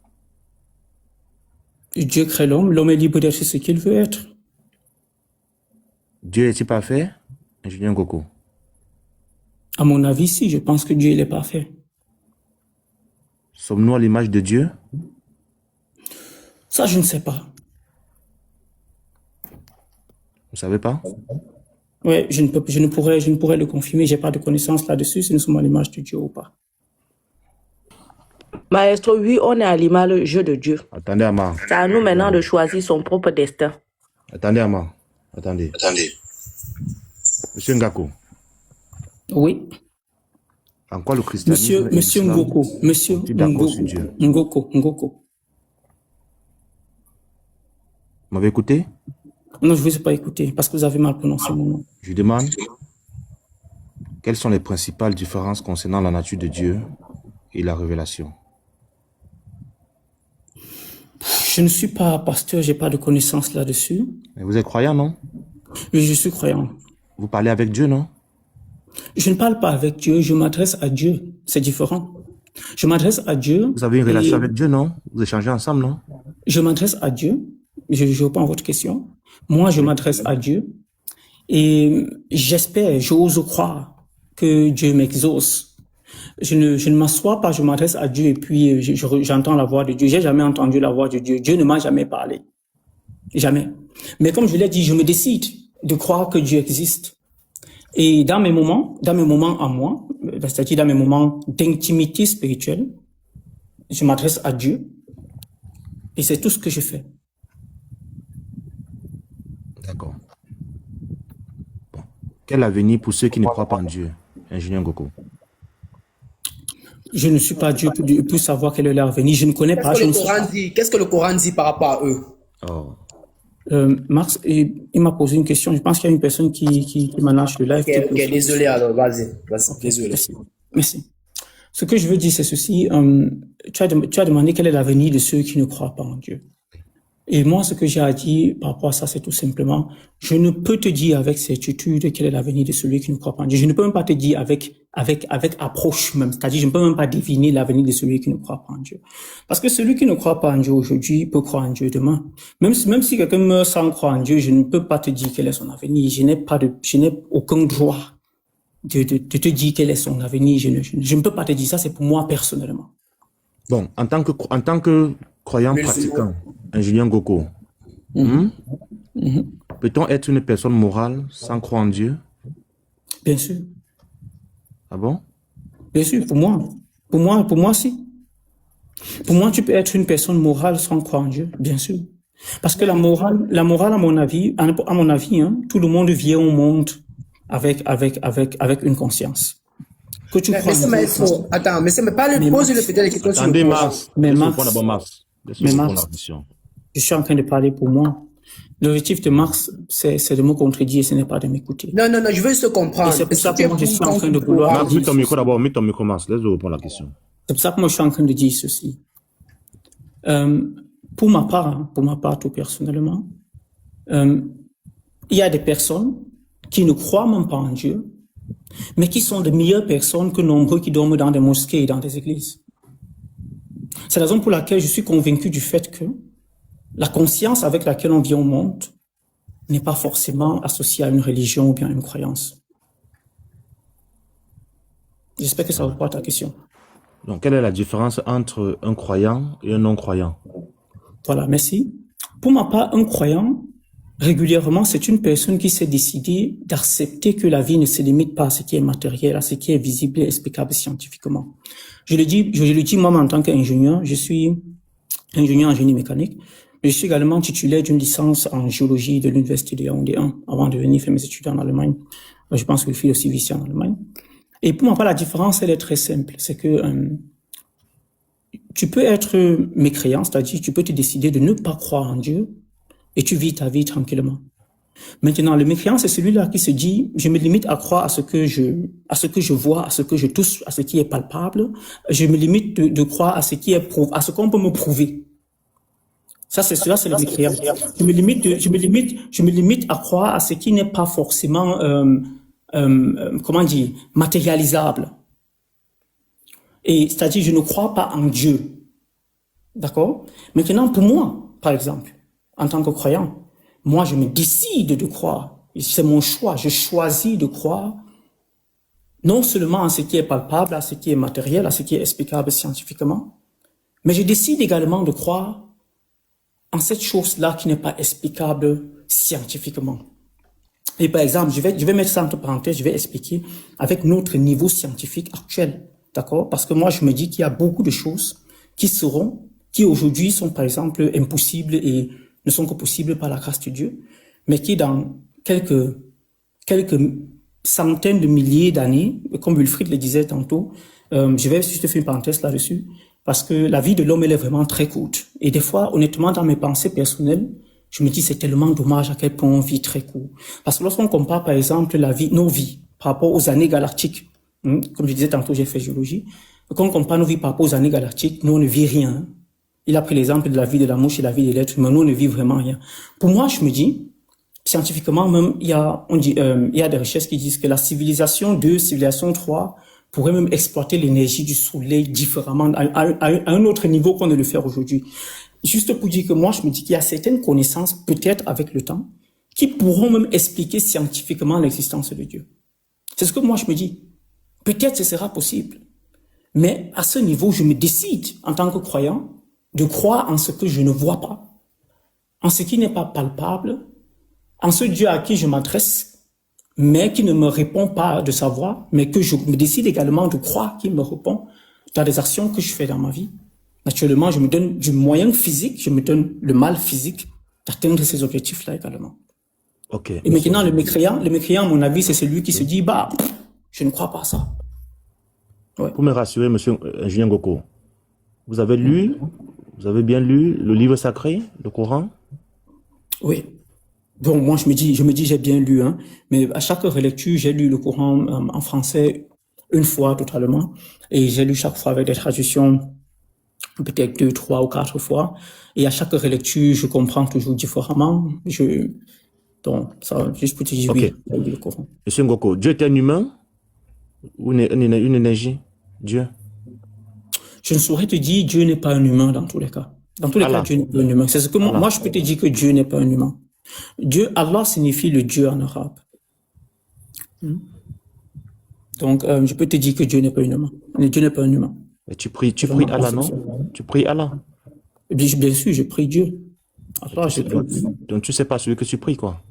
Dieu crée l'homme est libre d'être ce qu'il veut être. Dieu est-il parfait? Ingénieur Ngoko. À mon avis, si, je pense que Dieu il est parfait. Sommes-nous à l'image de Dieu? Ça, je ne sais pas. Vous ne savez pas? Oui, je ne pourrais le confirmer. Je n'ai pas de connaissances là-dessus, si nous sommes à l'image de Dieu ou pas. Maestro, oui, on est à l'image de Dieu. Attendez, Amar. C'est à nous maintenant de choisir son propre destin. Attendez, Amar. Attendez. Monsieur Ngakou. Oui. En quoi le christianisme Monsieur Ngoko. Monsieur Ngoko. Vous m'avez écouté? Non, je ne vous ai pas écouté parce que vous avez mal prononcé mon nom. Je demande quelles sont les principales différences concernant la nature de Dieu et la révélation. Je ne suis pas pasteur, je n'ai pas de connaissances là-dessus. Mais vous êtes croyant, non? Je suis croyant. Vous parlez avec Dieu, non? Je ne parle pas avec Dieu, je m'adresse à Dieu. C'est différent. Je m'adresse à Dieu. Vous avez une relation avec Dieu, non? Vous échangez ensemble, non? Je m'adresse à Dieu. Je réponds à votre question. Moi, je m'adresse à Dieu. Et j'espère, j'ose croire que Dieu m'exauce. Je ne m'assois pas, je m'adresse à Dieu et puis j'entends la voix de Dieu. J'ai jamais entendu la voix de Dieu. Dieu ne m'a jamais parlé. Jamais. Mais comme je l'ai dit, je me décide de croire que Dieu existe. Et dans mes moments à moi, c'est-à-dire dans mes moments d'intimité spirituelle, je m'adresse à Dieu et c'est tout ce que je fais. D'accord. Bon. Quel avenir pour ceux qui ne croient pas en Dieu, ingénieur Ngoko? Je ne suis pas Dieu pour savoir quel est leur avenir. Je ne connais pas. Qu'est-ce que le Coran dit par rapport à eux? Oh. Max, il m'a posé une question. Je pense qu'il y a une personne qui manage le live. Ok, désolé alors, vas-y, désolé. Merci. Ce que je veux dire, c'est ceci. Tu as demandé quel est l'avenir de ceux qui ne croient pas en Dieu. Et moi, ce que j'ai à dire par rapport à ça, c'est tout simplement, je ne peux te dire avec certitude quel est l'avenir de celui qui ne croit pas en Dieu. Je ne peux même pas te dire avec approche même. C'est-à-dire, je ne peux même pas deviner l'avenir de celui qui ne croit pas en Dieu. Parce que celui qui ne croit pas en Dieu aujourd'hui peut croire en Dieu demain. Même si quelqu'un meurt sans croire en Dieu, je ne peux pas te dire quel est son avenir. Je n'ai aucun droit de te dire quel est son avenir. Je ne peux pas te dire ça, c'est pour moi personnellement. Bon, en tant que croyant pratiquant, ingénieur Ngoko, peut-on être une personne morale sans croire en Dieu? Bien sûr. Ah bon? Bien sûr, pour moi, si. Pour moi, tu peux être une personne morale sans croire en Dieu, bien sûr. Parce que la morale, à mon avis, tout le monde vient au monde avec une conscience. Que tu crois en Dieu. Attends, mais pose-le peut-être les questions. Attendez, Mars. Mais Mars. Je suis en train de parler pour moi. L'objectif de Mars, c'est de me contredire, ce n'est pas de m'écouter. Non, je veux juste comprendre. C'est pour ça que moi, je suis en train de vouloir... Mars, mets ton micro d'abord, mets ton micro, Mars. Laisse-le répondre à la question. C'est pour ça que moi, je suis en train de dire ceci. Pour ma part, tout personnellement, il y a des personnes qui ne croient même pas en Dieu, mais qui sont de meilleures personnes que nombreux qui dorment dans des mosquées et dans des églises. C'est la raison pour laquelle je suis convaincu du fait que la conscience avec laquelle on vient au monde n'est pas forcément associée à une religion ou bien à une croyance. J'espère que ça répond à ta question. Donc, quelle est la différence entre un croyant et un non-croyant? Voilà, merci. Pour ma part, un croyant, régulièrement, c'est une personne qui s'est décidée d'accepter que la vie ne se limite pas à ce qui est matériel, à ce qui est visible et explicable scientifiquement. Je le dis moi en tant qu'ingénieur, je suis ingénieur en génie mécanique, mais je suis également titulaire d'une licence en géologie de l'université de Yaoundé 1 avant de venir faire mes études en Allemagne. Je pense que je suis aussi ici en Allemagne. Et pour moi, la différence, elle est très simple. C'est que tu peux être mécréant, c'est-à-dire tu peux te décider de ne pas croire en Dieu et tu vis ta vie tranquillement. Maintenant, le mécréant, c'est celui-là qui se dit, je me limite à croire à ce que je vois, à ce que je touche, à ce qui est palpable. Je me limite de croire à ce qui est à ce qu'on peut me prouver. Ça, c'est le mécréant. Je me limite à croire à ce qui n'est pas forcément, matérialisable. Et c'est-à-dire, je ne crois pas en Dieu. D'accord? Maintenant, pour moi, par exemple, en tant que croyant, moi, je me décide de croire. C'est mon choix. Je choisis de croire non seulement à ce qui est palpable, à ce qui est matériel, à ce qui est explicable scientifiquement, mais je décide également de croire en cette chose-là qui n'est pas explicable scientifiquement. Et par exemple, je vais mettre ça entre parenthèses, je vais expliquer avec notre niveau scientifique actuel. D'accord? Parce que moi, je me dis qu'il y a beaucoup de choses qui aujourd'hui sont par exemple impossibles et ne sont que possibles par la grâce de Dieu, mais qui dans quelques centaines de milliers d'années, comme Wilfried le disait tantôt, je vais juste faire une parenthèse là-dessus, parce que la vie de l'homme, elle est vraiment très courte. Et des fois, honnêtement, dans mes pensées personnelles, je me dis c'est tellement dommage à quel point on vit très court. Parce que lorsqu'on compare par exemple nos vies par rapport aux années galactiques, comme je disais tantôt, j'ai fait géologie, quand on compare nos vies par rapport aux années galactiques, nous on ne vit rien. Il a pris l'exemple de la vie de la mouche et la vie de l'être, mais nous on ne vit vraiment rien. Pour moi, je me dis, scientifiquement même, il y a des recherches qui disent que la civilisation 2, civilisation 3 pourrait même exploiter l'énergie du soleil différemment, à un autre niveau qu'on ne le fait aujourd'hui. Juste pour dire que moi, je me dis qu'il y a certaines connaissances, peut-être avec le temps, qui pourront même expliquer scientifiquement l'existence de Dieu. C'est ce que moi, je me dis. Peut-être ce sera possible. Mais à ce niveau, je me décide, en tant que croyant, de croire en ce que je ne vois pas, en ce qui n'est pas palpable, en ce Dieu à qui je m'adresse, mais qui ne me répond pas de sa voix, mais que je me décide également de croire qu'il me répond dans les actions que je fais dans ma vie. Naturellement, je me donne du moyen physique, je me donne le mal physique d'atteindre ces objectifs-là également. Ok. Et maintenant, le mécréant, à mon avis, c'est celui qui se dit, je ne crois pas à ça. Ouais. Pour me rassurer, monsieur Julien Goko, vous avez bien lu le livre sacré, le Coran? Oui. Bon, moi, je me dis, j'ai bien lu, hein, mais à chaque relecture, j'ai lu le Coran en français une fois totalement, et j'ai lu chaque fois avec des traductions, peut-être 2, 3 ou 4 fois, et à chaque relecture, je comprends toujours différemment. Donc, ça, juste pour te dire, okay. Oui, le Coran. Monsieur Ngoko, Dieu est un humain ou une énergie? Dieu? Je ne saurais te dire, Dieu n'est pas un humain dans tous les cas. Dans tous les cas, Dieu n'est pas un humain. C'est ce que moi, je peux te dire que Dieu n'est pas un humain. Dieu, Allah signifie le Dieu en arabe. Donc, je peux te dire que Dieu n'est pas un humain. Dieu n'est pas un humain. Mais tu pries Allah, non? Tu pries Allah? Bien sûr, je prie Dieu. Allah, donc, tu sais pas celui que tu pries, quoi?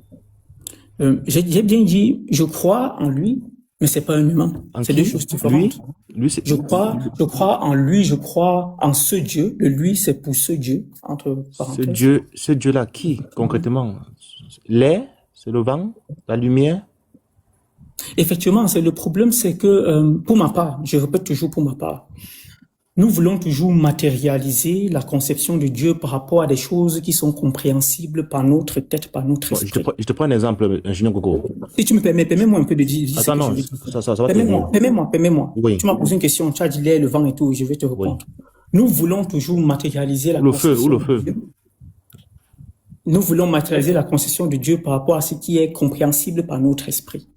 J'ai bien dit, je crois en lui, mais c'est pas un humain. C'est deux choses différentes. Lui, je crois en lui, je crois en ce Dieu. Le lui, c'est pour ce Dieu, entre parenthèses. Ce Dieu-là, qui, concrètement? L'air, c'est le vent, la lumière? Effectivement, le problème, c'est que, pour ma part, je répète toujours pour ma part, nous voulons toujours matérialiser la conception de Dieu par rapport à des choses qui sont compréhensibles par notre tête, par notre esprit. Je te prends un exemple, Julien Goko. Si tu me permets-moi un peu de dire. Attends, non, ça va. Permets-moi. Oui. Tu m'as posé une question, tu as dit l'air, le vent et tout, je vais te répondre. Oui. Nous voulons toujours matérialiser la conception de Dieu. Nous voulons matérialiser la conception de Dieu par rapport à ce qui est compréhensible par notre esprit.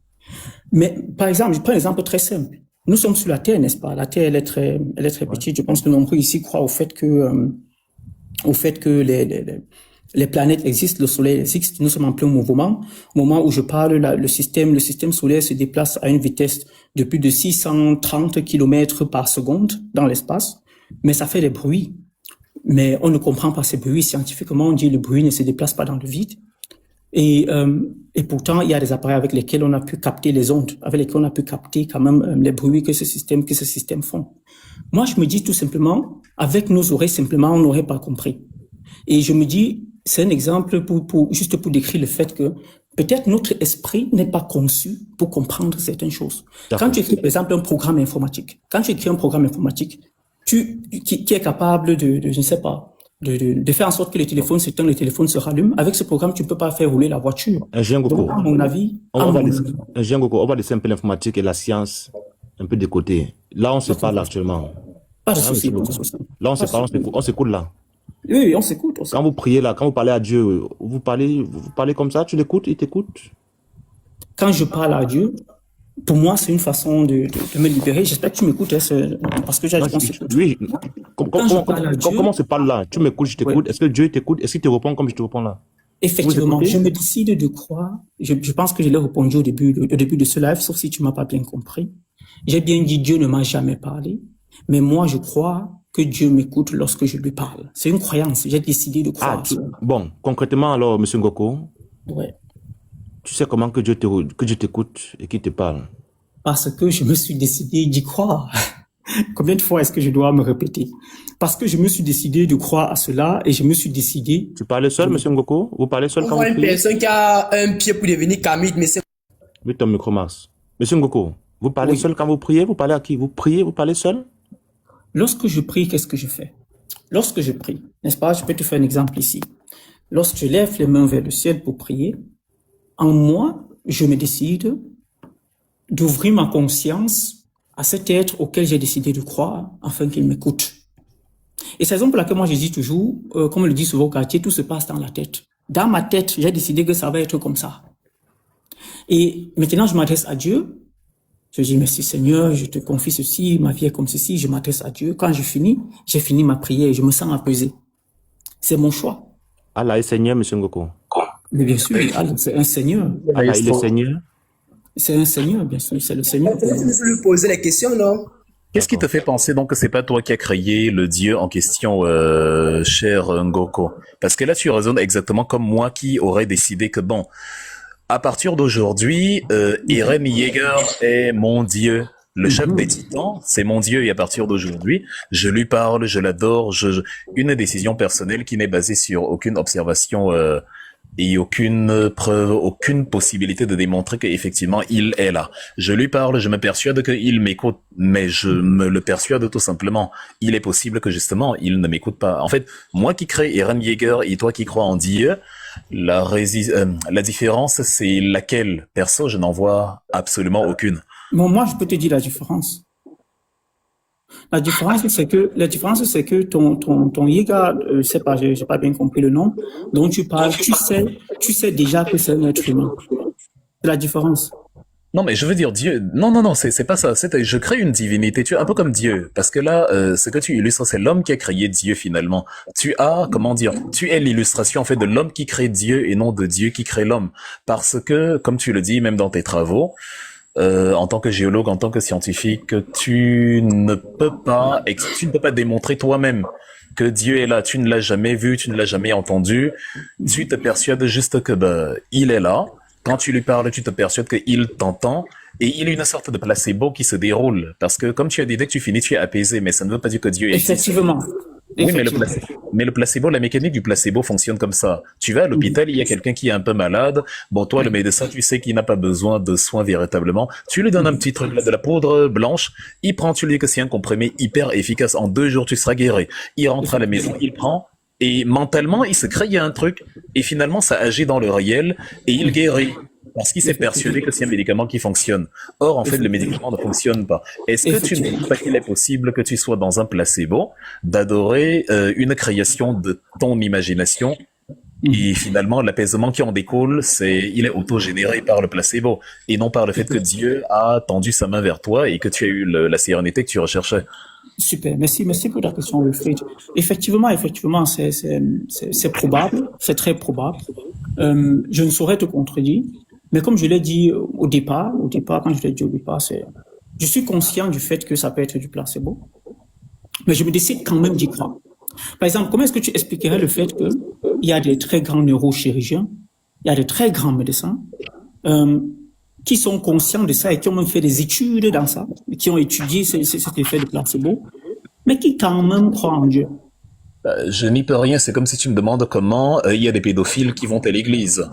Mais, par exemple, je prends un exemple très simple. Nous sommes sur la Terre, n'est-ce pas? La Terre, elle est très petite. Je pense que nombreux ici croient au fait que les planètes existent, le Soleil existe. Nous sommes en plein mouvement. Au moment où je parle, le système solaire se déplace à une vitesse de plus de 630 km par seconde dans l'espace. Mais ça fait des bruits. Mais on ne comprend pas ces bruits. Scientifiquement, on dit que le bruit ne se déplace pas dans le vide. Et pourtant, il y a des appareils avec lesquels on a pu capter les ondes, avec lesquels on a pu capter quand même les bruits que ce système font. Moi, je me dis tout simplement, avec nos oreilles, simplement, on n'aurait pas compris. Et je me dis, c'est un exemple juste pour décrire le fait que peut-être notre esprit n'est pas conçu pour comprendre certaines choses. Quand tu écris, par exemple, un programme informatique, qui est capable de je ne sais pas, de faire en sorte que le téléphone s'éteint, le téléphone se rallume. Avec ce programme, tu ne peux pas faire rouler la voiture. Donc, à mon avis... on va laisser un peu l'informatique et la science un peu de côté. Là, on se parle actuellement. Pas de souci. Là, on s'écoute là. Oui, on s'écoute. Quand vous priez là, quand vous parlez à Dieu, vous parlez comme ça, tu l'écoutes, il t'écoute? Quand je parle à Dieu, pour moi, c'est une façon de me libérer. J'espère que tu m'écoutes, parce que j'ai répondu. Oui. Comment on se parle là? Tu m'écoutes, je t'écoute. Oui. Est-ce que Dieu t'écoute? Est-ce qu'il te répond comme je te réponds là? Effectivement, je me décide de croire. Je pense que je l'ai répondu au début de ce live, sauf si tu m'as pas bien compris. J'ai bien dit Dieu ne m'a jamais parlé, mais moi, je crois que Dieu m'écoute lorsque je lui parle. C'est une croyance. J'ai décidé de croire. Bon, concrètement alors, Monsieur Ngoko. Ouais. Tu sais comment que Dieu t'écoute et qu'il te parle? Parce que je me suis décidé d'y croire. Combien de fois est-ce que je dois me répéter? Parce que je me suis décidé de croire à cela et je me suis décidé... Tu parlais seul, Monsieur Ngoko? Vous parlez seul quand vous priez? On voit une personne qui a un pied pour devenir Kamid, mais c'est... Mets ton micro, Mars. Monsieur Ngoko, vous parlez seul quand vous priez? Vous parlez à qui? Vous priez, vous parlez seul? Lorsque je prie, qu'est-ce que je fais? Lorsque je prie, n'est-ce pas? Je peux te faire un exemple ici. lorsque je lève les mains vers le ciel pour prier, en moi, je me décide d'ouvrir ma conscience à cet être auquel j'ai décidé de croire afin qu'il m'écoute. Et c'est la raison pour laquelle moi je dis toujours, comme on le dit souvent au quartier, tout se passe dans la tête. Dans ma tête, j'ai décidé que ça va être comme ça. Et maintenant, je m'adresse à Dieu. Je dis, merci Seigneur, je te confie ceci, ma vie est comme ceci, je m'adresse à Dieu. Quand j'ai fini ma prière, je me sens apaisé. C'est mon choix. Allah est Seigneur, M. Ngoko. Mais bien sûr, Allah, c'est un Seigneur. Allah est le Seigneur. C'est un Seigneur, bien sûr, c'est le Seigneur. Peut-être que vous lui posez les questions, non? Qu'est-ce qui te fait penser donc que c'est pas toi qui as créé le Dieu en question, cher Ngoko? Parce que là, tu raisonnes exactement comme moi qui aurais décidé que bon, à partir d'aujourd'hui, Irem Yeager est mon Dieu. Le chef des titans, c'est mon Dieu, et à partir d'aujourd'hui, je lui parle, je l'adore, une décision personnelle qui n'est basée sur aucune observation et aucune preuve, aucune possibilité de démontrer qu'effectivement il est là. Je lui parle, je me persuade qu'il m'écoute, mais je me le persuade tout simplement. Il est possible que justement il ne m'écoute pas. En fait, moi qui crée Irem Yeager et toi qui crois en Dieu, la différence c'est laquelle? Perso, je n'en vois absolument aucune. Bon, moi, je peux te dire la différence. La différence, c'est que ton Yéga, je sais pas, j'ai pas bien compris le nom, dont tu parles, tu sais déjà que c'est un être humain. C'est la différence. Non, mais je veux dire Dieu. Non, c'est pas ça. Je crée une divinité. Tu es un peu comme Dieu. Parce que là, ce que tu illustres, c'est l'homme qui a créé Dieu finalement. Tu es l'illustration en fait de l'homme qui crée Dieu et non de Dieu qui crée l'homme. Parce que, comme tu le dis, même dans tes travaux, en tant que géologue, en tant que scientifique, tu ne peux pas démontrer toi-même que Dieu est là. Tu ne l'as jamais vu, tu ne l'as jamais entendu. Tu te persuades juste que il est là. Quand tu lui parles, tu te persuades qu'il t'entend. Et il y a une sorte de placebo qui se déroule. Parce que comme tu as dit, dès que tu finis, tu es apaisé. Mais ça ne veut pas dire que Dieu existe. Effectivement. Oui, mais le placebo, la mécanique du placebo fonctionne comme ça. Tu vas à l'hôpital, il y a quelqu'un qui est un peu malade. Bon, toi, le médecin, tu sais qu'il n'a pas besoin de soins véritablement. Tu lui donnes un petit truc, là, de la poudre blanche. Il prend, tu lui dis que c'est un comprimé hyper efficace. En 2 jours, tu seras guéri. Il rentre à la maison, il prend. Et mentalement, il se crée un truc. Et finalement, ça agit dans le réel. Et il guérit. Parce qu'il s'est persuadé que c'est un médicament qui fonctionne. Or, en fait, le médicament ne fonctionne pas. Est-ce que tu ne dis pas qu'il est possible que tu sois dans un placebo, d'adorer une création de ton imagination, et finalement, l'apaisement qui en découle, il est autogénéré par le placebo, et non par le fait que Dieu a tendu sa main vers toi et que tu as eu la sérénité que tu recherchais. Super, merci pour ta question, Wilfried. Effectivement, c'est probable, c'est très probable. Je ne saurais te contredire. Mais comme je l'ai dit au départ, quand je l'ai dit au départ, je suis conscient du fait que ça peut être du placebo, mais je me décide quand même d'y croire. Par exemple, comment est-ce que tu expliquerais le fait qu'il y a des très grands neurochirurgiens, il y a des très grands médecins, qui sont conscients de ça et qui ont même fait des études dans ça, qui ont étudié cet effet de placebo, mais qui quand même croient en Dieu? Je n'y peux rien, c'est comme si tu me demandes comment il y a des pédophiles qui vont à l'église.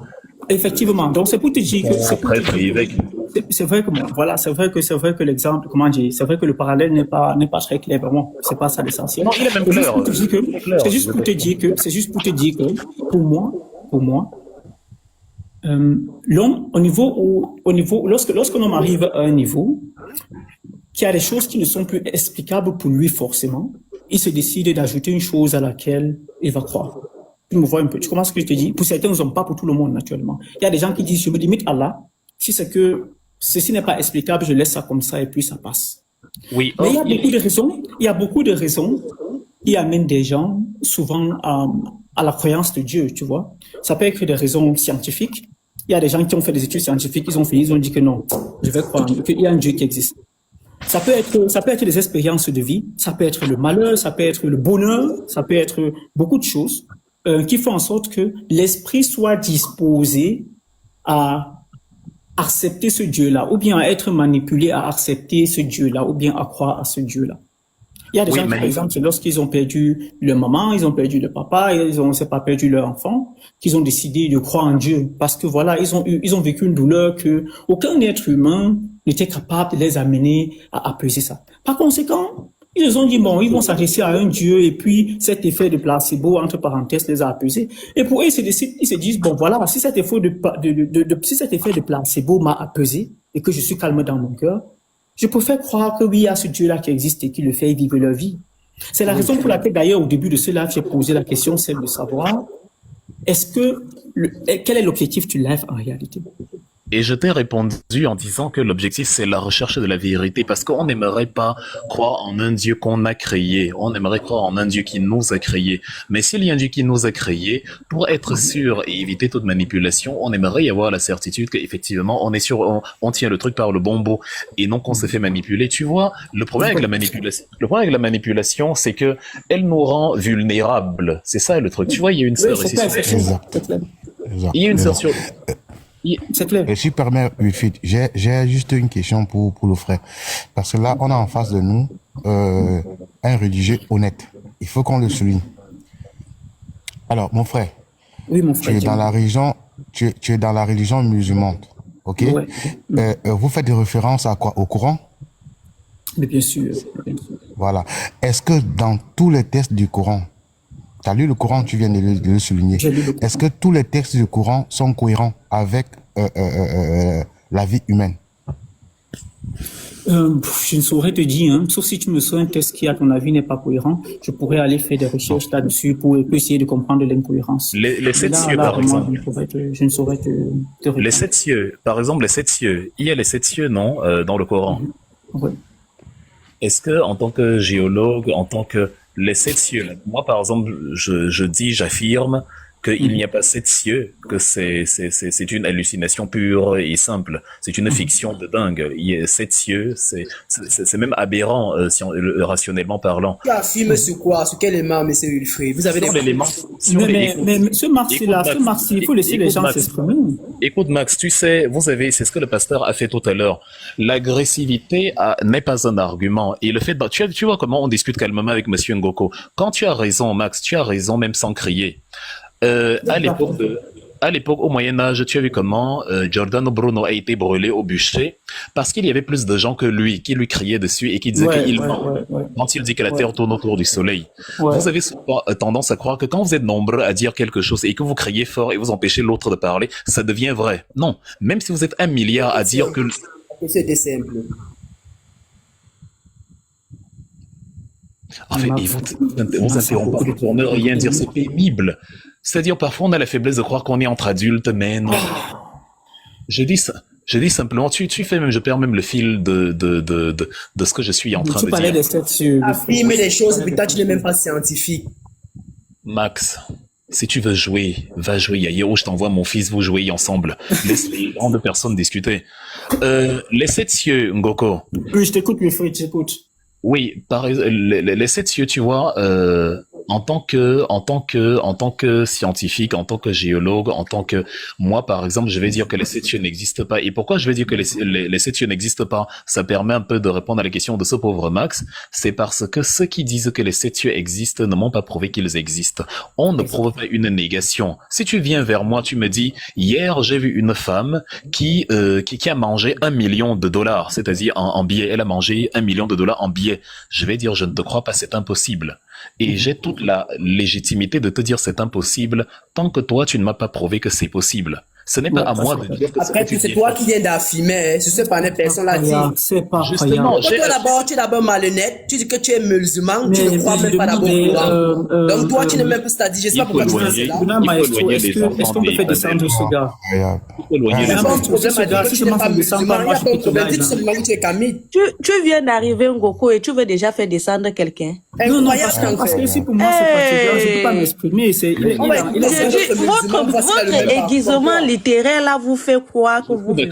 Effectivement, donc c'est pour te dire que c'est vrai que l'exemple, c'est vrai que le parallèle n'est pas très clair vraiment, c'est pas ça l'essentiel. Non, il est même clair. C'est juste pour te dire que pour moi l'homme lorsque l'homme arrive à un niveau qui a des choses qui ne sont plus explicables pour lui forcément, il se décide d'ajouter une chose à laquelle il va croire. Tu me vois un peu, tu comprends ce que je te dis? Pour certains hommes, pas pour tout le monde, naturellement. Il y a des gens qui disent, je me limite à Allah. Si c'est que ceci n'est pas explicable, je laisse ça comme ça et puis ça passe. Oui. Mais il y a beaucoup de raisons qui amènent des gens souvent à la croyance de Dieu, tu vois. Ça peut être des raisons scientifiques. Il y a des gens qui ont fait des études scientifiques, ils ont dit que non, je vais croire qu'il y a un Dieu qui existe. Ça peut être des expériences de vie, ça peut être le malheur, ça peut être le bonheur, ça peut être beaucoup de choses. Qui font en sorte que l'esprit soit disposé à accepter ce Dieu-là, ou bien à être manipulé à accepter ce Dieu-là, ou bien à croire à ce Dieu-là. Il y a des gens, par exemple, c'est lorsqu'ils ont perdu leur maman, ils ont perdu le papa, ils ont pas perdu leur enfant, qu'ils ont décidé de croire en Dieu, parce que voilà, ils ont vécu une douleur que aucun être humain n'était capable de les amener à apaiser ça. Par conséquent, Ils se sont dit, bon, ils vont s'adresser à un Dieu et puis cet effet de placebo, entre parenthèses, les a apaisés. Et pour eux, ils se disent, bon, voilà, si cet effet si cet effet de placebo m'a apaisé et que je suis calme dans mon cœur, je préfère croire que oui, il y a ce Dieu-là qui existe et qui le fait vivre leur vie. C'est la raison pour laquelle, d'ailleurs, au début de ce live, j'ai posé la question, celle de savoir, quel est l'objectif du live en réalité? Et je t'ai répondu en disant que l'objectif, c'est la recherche de la vérité, parce qu'on n'aimerait pas croire en un Dieu qu'on a créé, on aimerait croire en un Dieu qui nous a créé. Mais s'il y a un Dieu qui nous a créé, pour être sûr et éviter toute manipulation, on aimerait y avoir la certitude qu'effectivement, on est sûr, on tient le truc par le bon bout, et non qu'on se fait manipuler. Tu vois, le problème avec la manipulation, c'est que elle nous rend vulnérables. C'est ça le truc. Tu vois, il y a une sœur ici. Il y a une sœur sur... C'est clair. Et si tu permets, Wilfried, j'ai juste une question pour le frère. Parce que là, on a en face de nous un religieux honnête. Il faut qu'on le souligne. Alors, mon frère, oui, mon frère, tu es dans la religion, tu es dans la religion musulmane, ok? Ouais. Vous faites des références à quoi? Au Coran? Mais bien sûr. Voilà. Est-ce que dans tous les textes du Coran, tu as lu le Coran, tu viens de le souligner. Est-ce que tous les textes du Coran sont cohérents avec la vie humaine? Je ne saurais te dire, hein. Sauf si tu me sors un texte qui, à ton avis, n'est pas cohérent, je pourrais aller faire des recherches là-dessus pour essayer de comprendre l'incohérence. Les 7 cieux, par exemple. Je ne saurais te répondre. Les 7 cieux, par exemple, les 7 cieux. Il y a les 7 cieux, non, dans le Coran. Oui. Est-ce que, en tant que géologue, en tant que les 7 cieux, moi par exemple, j'affirme qu'il n'y a pas 7 cieux, que c'est une hallucination pure et simple, c'est une fiction de dingue. Il y a 7 cieux, c'est même aberrant rationnellement parlant. Tu affirmes sur quoi? Sur quel élément, monsieur Wilfried? Vous avez des éléments. Mais ce Marx-là, il faut laisser les gens s'exprimer. Écoute Max, tu sais, c'est ce que le pasteur a fait tout à l'heure. L'agressivité n'est pas un argument. Et le fait, tu vois comment on discute calmement avec monsieur Ngoko. Quand tu as raison, Max, tu as raison même sans crier. À l'époque, au Moyen-Âge, tu as vu comment Giordano Bruno a été brûlé au bûcher parce qu'il y avait plus de gens que lui qui lui criaient dessus et qui disaient qu'il ment quand il dit que la Terre tourne autour du Soleil. Vous avez tendance à croire que quand vous êtes nombreux à dire quelque chose et que vous criez fort et vous empêchez l'autre de parler, ça devient vrai. Non, même si vous êtes 1 milliard à dire que... C'était simple. En fait, vous interrompez pour ne rien dire, c'est pénible. C'est-à-dire, parfois, on a la faiblesse de croire qu'on est entre adultes, mais non. Je dis simplement, je perds même le fil de ce que je suis en train de dire. Affirme les choses, putain, tu n'es même pas scientifique. Max, si tu veux jouer, va jouer. Yayo, je t'envoie mon fils, vous jouez ensemble. Laisse les grandes personnes discuter. Les 7 cieux, Ngoko. Oui, je t'écoute, mes frères, je t'écoute. Oui, les 7 cieux, tu vois, en tant que scientifique, en tant que géologue, en tant que moi, par exemple, je vais dire que les 7 cieux n'existent pas. Et pourquoi je vais dire que les 7 cieux n'existent pas? Ça permet un peu de répondre à la question de ce pauvre Max. C'est parce que ceux qui disent que les 7 cieux existent ne m'ont pas prouvé qu'ils existent. On ne prouve pas une négation. Si tu viens vers moi, tu me dis, hier, j'ai vu une femme qui a mangé $1 million, c'est-à-dire en billets. Elle a mangé $1 million en billets. Je vais dire, je ne te crois pas, c'est impossible. Et j'ai toute la légitimité de te dire c'est impossible tant que toi, tu ne m'as pas prouvé que c'est possible. Ce n'est pas à moi de dire que après, c'est toi qui viens d'affirmer, ce n'est pas une personne là dit. C'est pas justement. Tu es d'abord malhonnête, tu dis que tu es musulman, tu ne crois même pas d'abord au Coran. Donc toi, tu n'es même pas c'est-à-dire, je sais pas pourquoi tu fais cela. Est-ce qu'on peut faire descendre ce gars? Tu viens d'arriver, Ngoko, et tu veux déjà faire descendre quelqu'un? Non, parce que ici, pour moi, c'est pas je ne peux pas m'exprimer. Votre aiguisement littéraire, là, vous fait croire que vous vivez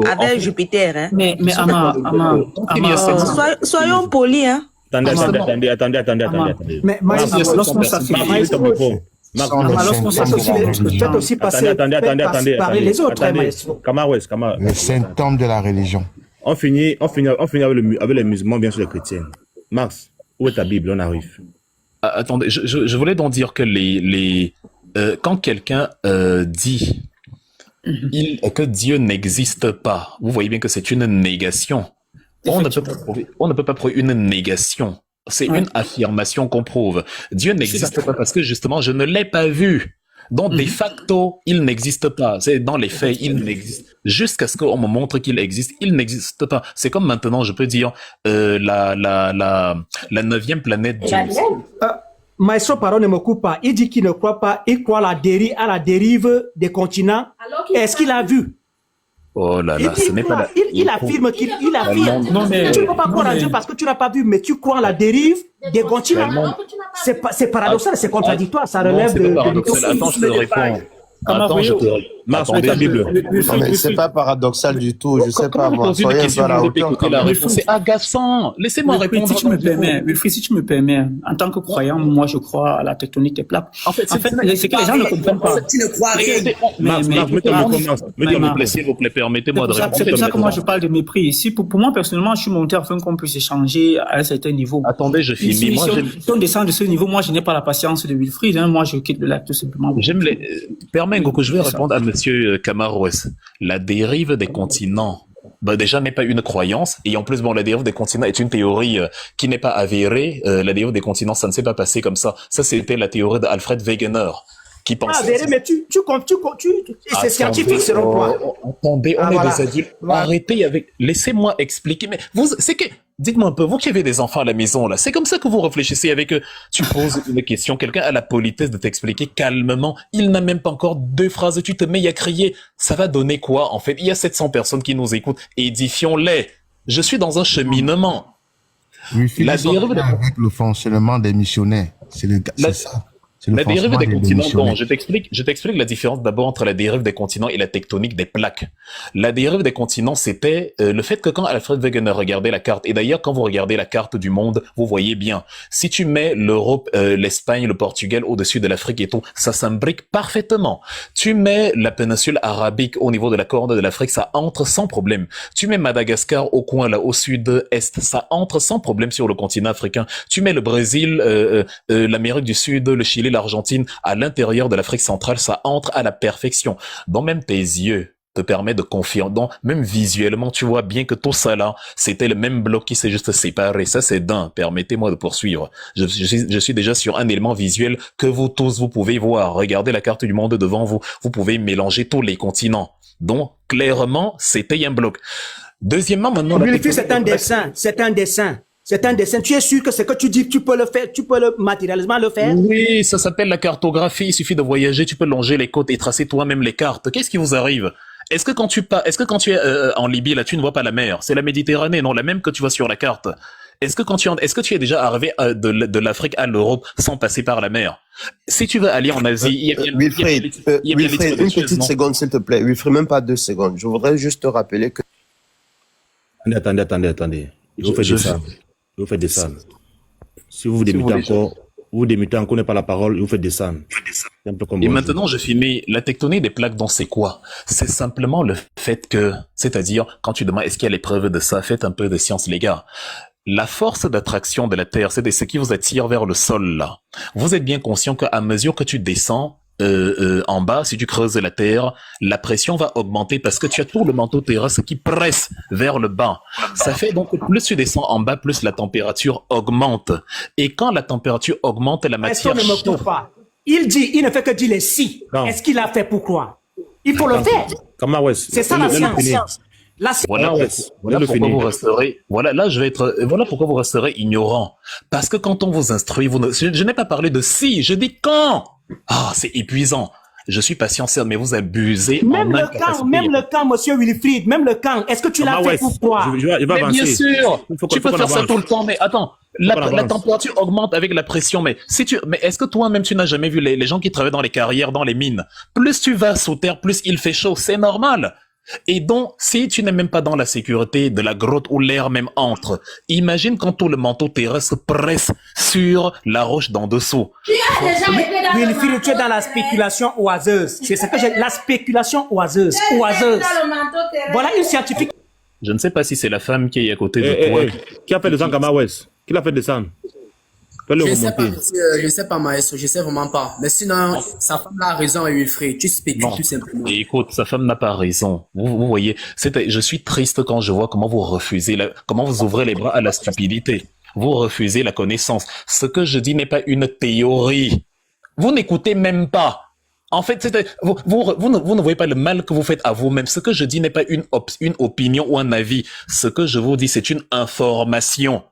avec Jupiter, hein? Mais Ama, soyons polis, hein? Attendez. Mais lorsqu'on s'affirme, lorsqu'on s'affirme, peut-être aussi passer par les autres, le symptôme de la religion. On finit avec les musulmans, bien sûr les chrétiens. Max, où est ta Bible? On arrive. Attendez, je voulais donc dire que quand quelqu'un dit que Dieu n'existe pas, vous voyez bien que c'est une négation. On ne peut pas prouver une négation. C'est une affirmation qu'on prouve. Dieu n'existe pas parce que justement, je ne l'ai pas vu. Donc, de facto, il n'existe pas. C'est dans les faits, il n'existe. Jusqu'à ce qu'on me montre qu'il existe, il n'existe pas. C'est comme maintenant, je peux dire, la 9e planète du... Maestro Paro ne me coupe pas. Il dit qu'il ne croit pas. Il croit à la dérive des continents. Est-ce qu'il a vu? Oh là là, ce n'est pas la... Il affirme qu'il affirme. Non, mais, tu ne peux pas croire à Dieu parce que tu n'as pas vu, mais tu crois à la dérive des continents. C'est paradoxal, c'est contradictoire, ça relève de... Attends, je te réponds. Attends, je te réponds. Attendez, la Bible. Mais c'est pas paradoxal du tout, je sais pas moi. Soyez un peu à la hauteur. C'est agaçant. Laissez-moi répondre. Si tu me permets, Wilfried, si tu me permets, en tant que croyant, moi je crois à la tectonique des plaques. En fait, c'est que les gens ne comprennent pas. Tu ne crois rien. S'il vous plaît, permettez-moi de répondre. C'est pour ça que moi je parle de mépris. Ici, pour moi personnellement, je suis monté afin qu'on puisse échanger à un certain niveau. Attendez, je finis. Si on descend de ce niveau, moi je n'ai pas la patience de Wilfried. Moi je quitte le lac tout simplement. Permets, Ngoko, je vais répondre à Monsieur Kamaroues. La dérive des continents, déjà n'est pas une croyance, et en plus, la dérive des continents est une théorie qui n'est pas avérée. La dérive des continents, ça ne s'est pas passé comme ça. Ça, c'était la théorie d'Alfred Wegener, qui pensait... Avéré, mais c'est scientifique selon toi. Attendez, on est des adultes. Arrêtez avec... Laissez-moi expliquer. Mais c'est que... Dites-moi un peu, vous qui avez des enfants à la maison, là, c'est comme ça que vous réfléchissez avec eux. Tu poses une question, quelqu'un a la politesse de t'expliquer calmement, il n'a même pas encore 2 phrases, tu te mets à crier. Ça va donner quoi, en fait? Il y a 700 personnes qui nous écoutent, édifions-les. Je suis dans un cheminement. La dérive avec le fonctionnement des missionnaires, c'est ça. La dérive des continents, bon, je t'explique la différence d'abord entre la dérive des continents et la tectonique des plaques. La dérive des continents, c'était le fait que quand Alfred Wegener regardait la carte, et d'ailleurs quand vous regardez la carte du monde, vous voyez bien, si tu mets l'Europe, l'Espagne, le Portugal au-dessus de l'Afrique et tout, ça s'imbrique parfaitement. Tu mets la péninsule arabique au niveau de la corne de l'Afrique, ça entre sans problème. Tu mets Madagascar au coin là, au sud-est, ça entre sans problème sur le continent africain. Tu mets le Brésil, l'Amérique du Sud, le Chili, l'Argentine, à l'intérieur de l'Afrique centrale, ça entre à la perfection. Donc même tes yeux te permettent de confirmer. Donc même visuellement, tu vois bien que tout ça là, c'était le même bloc qui s'est juste séparé. Ça c'est d'un. Permettez-moi de poursuivre. Je suis déjà sur un élément visuel que vous tous, vous pouvez voir. Regardez la carte du monde devant vous. Vous pouvez mélanger tous les continents. Donc clairement, c'était un bloc. Deuxièmement, maintenant... C'est un dessin. C'est un dessin. C'est un dessin. Tu es sûr que ce que tu dis, tu peux le faire, tu peux matériellement le faire? Oui, ça s'appelle la cartographie. Il suffit de voyager, tu peux longer les côtes et tracer toi-même les cartes. Qu'est-ce qui vous arrive? Est-ce que quand tu es en Libye, là, tu ne vois pas la mer? C'est la Méditerranée, non? La même que tu vois sur la carte. Est-ce que tu es déjà arrivé de l'Afrique à l'Europe sans passer par la mer? Si tu veux aller en Asie, Wilfried, une petite seconde, s'il te plaît. Wilfried, même pas 2 secondes. Je voudrais juste te rappeler que... Attendez. Vous faites descendre. Si vous démutez encore, n'est pas la parole, vous faites descendre. Et maintenant, je finis. La tectonique des plaques, donc c'est quoi? C'est simplement le fait que, c'est-à-dire, quand tu demandes est-ce qu'il y a les preuves de ça, faites un peu de science, les gars. La force d'attraction de la Terre, c'est ce qui vous attire vers le sol, là. Vous êtes bien conscient qu'à mesure que tu descends, en bas, si tu creuses la terre, la pression va augmenter parce que tu as tout le manteau terrestre qui presse vers le bas. Ça fait donc que plus tu descends en bas, plus la température augmente. Et quand la température augmente, la matière chauffe. Il ne fait que dire les si. Est-ce qu'il a fait pourquoi? Il faut le faire. C'est ça la science. Voilà pourquoi vous resterez ignorant. Parce que quand on vous instruit, je n'ai pas parlé de si, je dis quand. Ah, c'est épuisant. Je suis patient, certes, mais vous abusez. Même le camp, monsieur Wilfried, même le camp, est-ce que tu l'as fait pourquoi? Mais bien sûr, tu peux faire ça tout le temps, mais attends, la température augmente avec la pression, mais est-ce que toi-même tu n'as jamais vu les gens qui travaillent dans les carrières, dans les mines? Plus tu vas sous terre, plus il fait chaud, c'est normal. Et donc, si tu n'es même pas dans la sécurité de la grotte où l'air même entre, imagine quand tout le manteau terrestre presse sur la roche d'en dessous. Wilfried, tu es dans la spéculation oiseuse. C'est ce que j'ai, la spéculation oiseuse. Voilà une scientifique. Je ne sais pas si c'est la femme qui est à côté de toi. Qui a fait descendre Kamawes? Qui l'a fait descendre? Je sais pas, maestro, je sais vraiment pas. Mais sinon, sa femme a raison, Wilfried. Tu spécules tout simplement. Et écoute, sa femme n'a pas raison. Vous voyez, je suis triste quand je vois comment vous refusez, comment vous ouvrez les bras à la stupidité. vous refusez la connaissance. Ce que je dis n'est pas une théorie. Vous n'écoutez même pas. En fait, vous ne voyez pas le mal que vous faites à vous-même. Ce que je dis n'est pas une opinion ou un avis. Ce que je vous dis, c'est une information.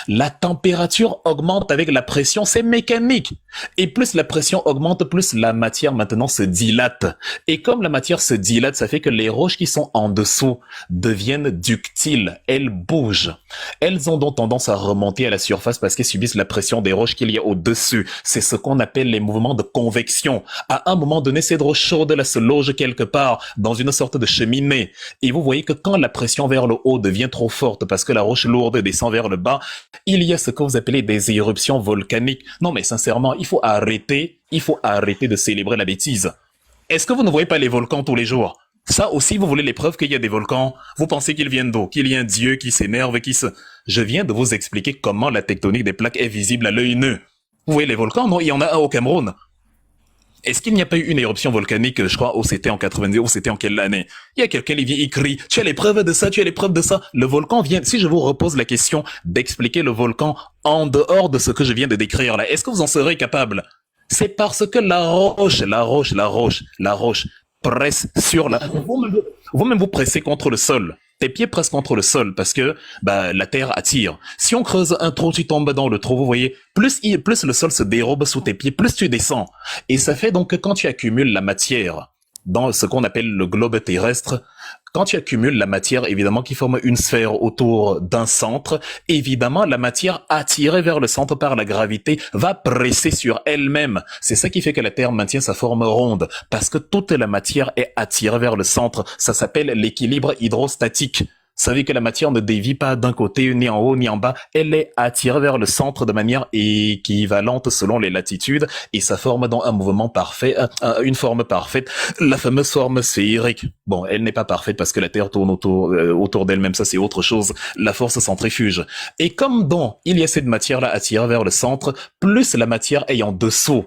La température augmente avec la pression, c'est mécanique. Et plus la pression augmente, plus la matière maintenant se dilate. Et comme la matière se dilate, ça fait que les roches qui sont en dessous deviennent ductiles. Elles bougent. Elles ont donc tendance à remonter à la surface parce qu'elles subissent la pression des roches qu'il y a au-dessus. C'est ce qu'on appelle les mouvements de convection. À un moment donné, cette roche chaude là se loge quelque part dans une sorte de cheminée. Et vous voyez que quand la pression vers le haut devient trop forte parce que la roche lourde descend vers le bas, il y a ce que vous appelez des éruptions volcaniques. Non, mais sincèrement, il faut arrêter de célébrer la bêtise. Est-ce que vous ne voyez pas les volcans tous les jours? Ça aussi, vous voulez les preuves qu'il y a des volcans? Vous pensez qu'ils viennent d'où? Qu'il y a un dieu qui s'énerve et Je viens de vous expliquer comment la tectonique des plaques est visible à l'œil nu. Vous voyez les volcans? Non, il y en a un au Cameroun. Est-ce qu'il n'y a pas eu une éruption volcanique, je crois, où c'était en 90, où c'était en quelle année? Il y a quelqu'un qui vient, il crie, tu as les preuves de ça, tu as les preuves de ça. Le volcan vient, si je vous repose la question d'expliquer le volcan en dehors de ce que je viens de décrire là, est-ce que vous en serez capable? C'est parce que la roche presse sur la... Vous-même vous pressez contre le sol. Tes pieds pressent contre le sol parce que la terre attire. Si on creuse un trou, tu tombes dans le trou, vous voyez, plus le sol se dérobe sous tes pieds, plus tu descends. Et ça fait donc que quand tu accumules la matière dans ce qu'on appelle le globe terrestre, quand tu accumules la matière, évidemment, qui forme une sphère autour d'un centre, évidemment, la matière attirée vers le centre par la gravité va presser sur elle-même. C'est ça qui fait que la Terre maintient sa forme ronde, parce que toute la matière est attirée vers le centre. Ça s'appelle l'équilibre hydrostatique. Vous savez que la matière ne dévie pas d'un côté, ni en haut, ni en bas. Elle est attirée vers le centre de manière équivalente selon les latitudes et ça forme dans un mouvement parfait, une forme parfaite, la fameuse forme sphérique. Bon, elle n'est pas parfaite parce que la Terre tourne autour d'elle-même, ça c'est autre chose, la force centrifuge. Et comme il y a cette matière-là attirée vers le centre, plus la matière est en dessous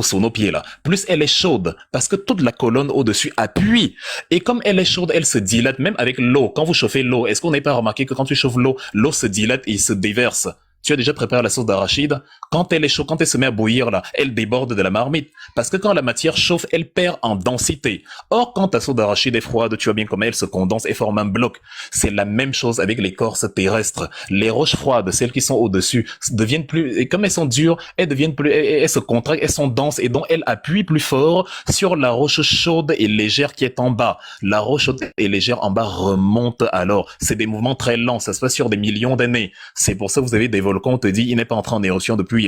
sous nos pieds là, plus elle est chaude parce que toute la colonne au-dessus appuie et comme elle est chaude, elle se dilate même avec l'eau. Quand vous chauffez l'eau, est-ce qu'on n'a pas remarqué que quand tu chauffes l'eau se dilate et se déverse? Tu as déjà préparé la sauce d'arachide? Quand elle est chaude, quand elle se met à bouillir là, elle déborde de la marmite. Parce que quand la matière chauffe, elle perd en densité. Or, quand ta sauce d'arachide est froide, tu vois bien comment elle se condense et forme un bloc. C'est la même chose avec l'écorce terrestre. Les roches froides, celles qui sont au-dessus, deviennent plus, et comme elles sont dures, elles se contractent, elles sont denses et donc elles appuient plus fort sur la roche chaude et légère qui est en bas. La roche chaude et légère en bas remonte alors. C'est des mouvements très lents, ça se passe sur des millions d'années. C'est pour ça que vous avez des volcans, on te dit, il n'est pas entré en éruption depuis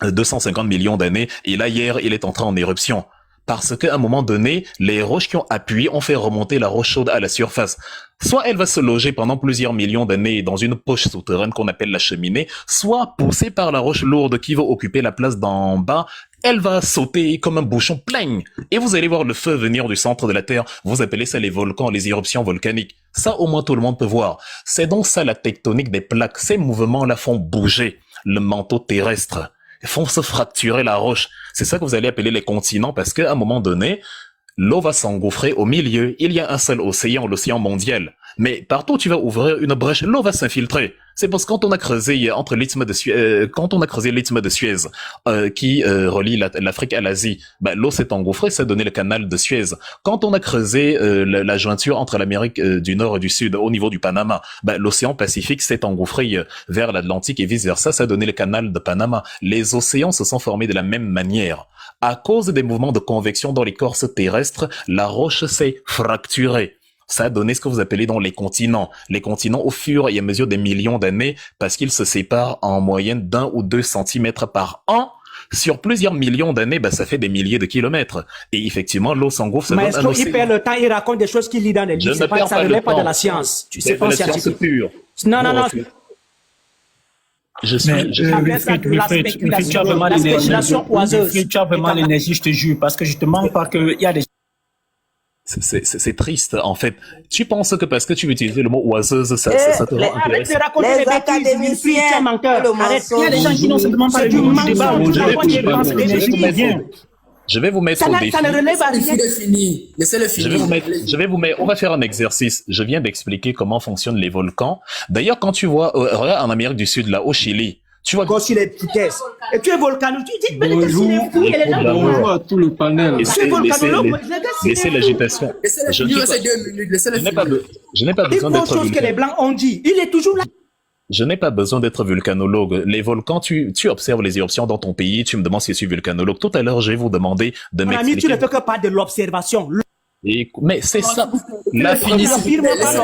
250 millions d'années, et là, hier, il est entré en éruption. Parce qu'à un moment donné, les roches qui ont appuyé ont fait remonter la roche chaude à la surface. Soit elle va se loger pendant plusieurs millions d'années dans une poche souterraine qu'on appelle la cheminée, soit poussée par la roche lourde qui va occuper la place d'en bas, elle va sauter comme un bouchon plein. Et vous allez voir le feu venir du centre de la Terre. Vous appelez ça les volcans, les éruptions volcaniques. Ça, au moins, tout le monde peut voir. C'est donc ça la tectonique des plaques. Ces mouvements-là font bouger le manteau terrestre. Ils font se fracturer la roche. C'est ça que vous allez appeler les continents parce qu'à un moment donné, l'eau va s'engouffrer au milieu. Il y a un seul océan, l'océan mondial. Mais partout où tu vas ouvrir une brèche, l'eau va s'infiltrer. C'est parce que quand on a creusé l'isthme de Suez, qui relie l'Afrique à l'Asie, l'eau s'est engouffrée, ça a donné le canal de Suez. Quand on a creusé la jointure entre l'Amérique du Nord et du Sud au niveau du Panama, l'océan Pacifique s'est engouffré vers l'Atlantique et vice versa, ça a donné le canal de Panama. Les océans se sont formés de la même manière. À cause des mouvements de convection dans l'écorce terrestre, la roche s'est fracturée. Ça a donné ce que vous appelez dans les continents. Les continents, au fur et à mesure des millions d'années, parce qu'ils se séparent en moyenne d'1 ou 2 centimètres par an, sur plusieurs millions d'années, ça fait des milliers de kilomètres. Et effectivement, l'eau s'engouffre, ça donne un océan. Il perd le temps, il raconte des choses qu'il lit dans les livres. Ça ne relève pas de la science. C'est pas la science pure. Non. Wilfried, tu as vraiment l'énergie. Wilfried, tu as vraiment l'énergie, je te jure, parce que justement, il y a des... C'est triste, en fait. Tu penses que parce que tu utilises le mot oiseuse, ça te rend intéressant? Arrête de raconter des bêtises, tu es menteur. Arrête, il y a des gens qui n'ont simplement pas du débat. Tu penses que l'énergie qui vient. Je vais vous mettre Ça au ne défi. relève à rien. Laissez-le finir. Laissez-le Je vais vous finir. mettre, on va faire un exercice. Je viens d'expliquer comment fonctionnent les volcans. D'ailleurs, quand tu vois, regarde en Amérique du Sud, là, au Chili, tu vois. Encore sur les petitesses. Et tu es volcanologue. Tu dis, mais les gars, s'il est fou, il est là. Bonjour à tout le panel. Tu es volcanologue, les gars, s'il est Laissez fou. l'agitation. Laissez-le Je finir, dis c'est pas- 2 minutes. Laissez-le Je n'ai finir. pas, je n'ai pas Une besoin bonne d'être chose que les vulcanologue. Blancs ont dit. Il est toujours là. Je n'ai pas besoin d'être vulcanologue. Les volcans, tu observes les éruptions dans ton pays, tu me demandes si je suis vulcanologue. Tout à l'heure, je vais vous demander de Mon ami, tu ne m'expliquer. fais que pas de l'observation. Mais c'est ça. La Ne finition. confirme pas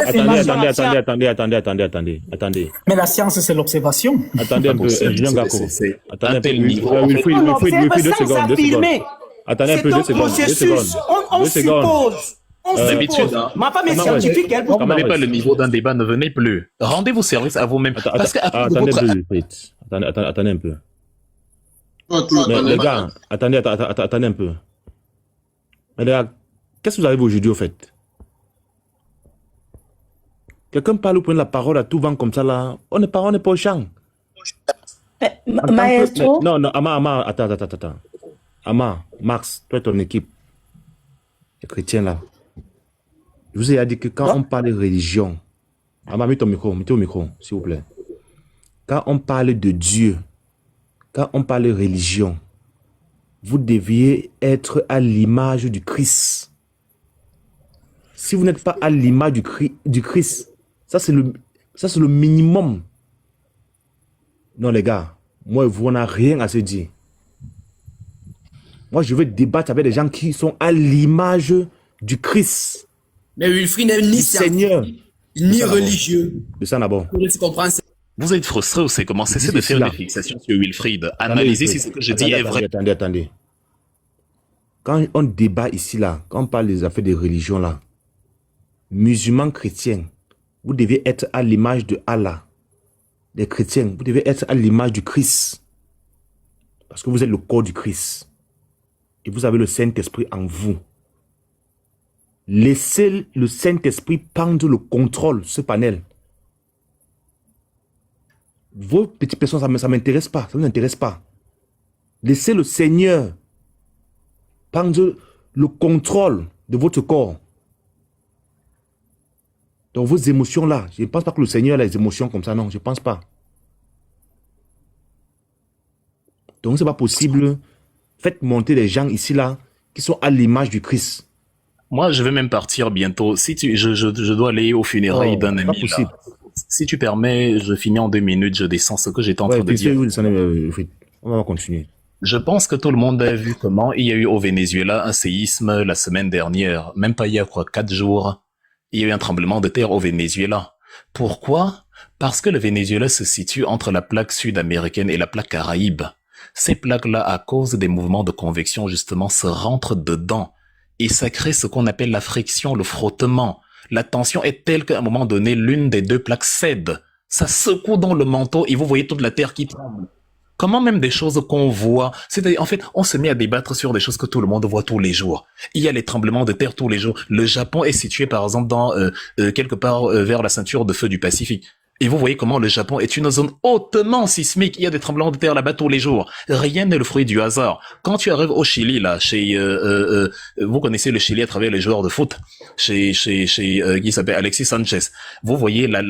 Attendez. Mais la science, c'est l'observation. Attendez un peu, Julien Gako. C'est Attendez un un peu, tel niveau. Wilfried, On observe 2 sans secondes. affirmer. Attendez un C'est peu, 2 un secondes. processus. On suppose. On D'habitude, suppose. hein. Ma femme est Comment scientifique, elle Quand vous peut n'avez pas le niveau d'un débat, ne venez plus. Rendez-vous service à vous-même. Parce que Attendez un peu, Wilfried. Attendez un peu. Mais les gars, attendez un peu. Mais les gars, qu'est-ce que vous avez aujourd'hui au fait? Quelqu'un parle, vous prenez la parole à tout vent comme ça là. On n'est pas au champ. Maestro, Non, Ama, attends. Ama, Max, toi et ton équipe, les chrétiens là. Je vous ai dit que quand on parle de religion, Ama, mettez au micro, s'il vous plaît. Quand on parle de Dieu, quand on parle de religion, vous deviez être à l'image du Christ. Si vous n'êtes pas à l'image du Christ, ça c'est le minimum. Non les gars, moi et vous, on n'a rien à se dire. Moi je veux débattre avec des gens qui sont à l'image du Christ, Mais Wilfried n'est ni du Seigneur. scientifique, ni religieux. De ça d'abord. Tu comprends? vous êtes frustré ou c'est comment? Cessez de faire là. des fixations sur Wilfried. Analysez si ce que je dis est vrai. Attendez. Quand on débat ici là, quand on parle des affaires de religion là, musulmans, chrétiens, vous devez être à l'image de Allah. Les chrétiens, vous devez être à l'image du Christ. Parce que vous êtes le corps du Christ. Et vous avez le Saint-Esprit en vous. Laissez le Saint-Esprit prendre le contrôle, ce panel. Vos petites personnes, ça ne m'intéresse pas. Ça ne m'intéresse pas. Laissez le Seigneur prendre le contrôle de votre corps. Donc vos émotions là, je ne pense pas que le Seigneur a les émotions comme ça, non, je ne pense pas. Donc ce n'est pas possible. Faites monter des gens ici là qui sont à l'image du Christ. Moi, je vais même partir bientôt. Si je dois aller aux funérailles d'un pas ami. possible. Là. Si tu permets, je finis en 2 minutes, je descends ce que j'étais en train de dire. On va continuer. Je pense que tout le monde a vu comment il y a eu au Venezuela un séisme la semaine dernière. Même pas il y a 4 jours. Il y a eu un tremblement de terre au Venezuela. Pourquoi? Parce que le Venezuela se situe entre la plaque sud-américaine et la plaque caraïbe. Ces plaques-là, à cause des mouvements de convection, justement, se rentrent dedans. Et ça crée ce qu'on appelle la friction, le frottement. La tension est telle qu'à un moment donné, l'une des 2 plaques cède. Ça secoue dans le manteau et vous voyez toute la terre qui tremble. Comment même des choses qu'on voit, c'est-à-dire, en fait, on se met à débattre sur des choses que tout le monde voit tous les jours. Il y a les tremblements de terre tous les jours. Le Japon est situé, par exemple, dans quelque part vers la ceinture de feu du Pacifique. Et vous voyez comment le Japon est une zone hautement sismique. Il y a des tremblements de terre là-bas tous les jours. Rien n'est le fruit du hasard. Quand tu arrives au Chili, là, vous connaissez le Chili à travers les joueurs de foot, qui s'appelle Alexis Sanchez. Vous voyez la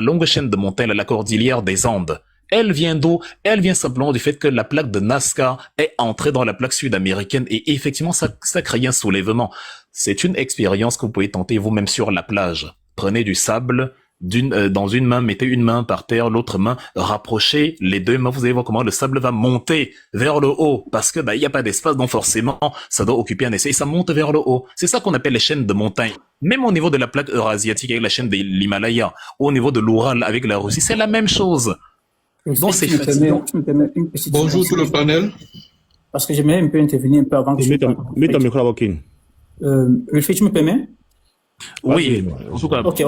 longue chaîne de montagnes, la cordillère des Andes. Elle vient d'où? Elle vient simplement du fait que la plaque de Nazca est entrée dans la plaque sud-américaine et effectivement, ça crée un soulèvement. C'est une expérience que vous pouvez tenter vous-même sur la plage. Prenez du sable, dans une main, mettez une main par terre, l'autre main, rapprochez les 2 mains, vous allez voir comment le sable va monter vers le haut, parce que il n'y a pas d'espace, donc forcément, ça doit occuper un essai, et ça monte vers le haut. C'est ça qu'on appelle les chaînes de montagnes. Même au niveau de la plaque eurasiatique avec la chaîne de l'Himalaya, au niveau de l'Oural avec la Russie, c'est la même chose. Donc c'est fatigant. Bonjour tout le panel. Parce que j'aimerais un peu intervenir un peu avant que Mets ton micro à Wakin. Wilfried, tu me permets? Oui, en tout cas. Ok.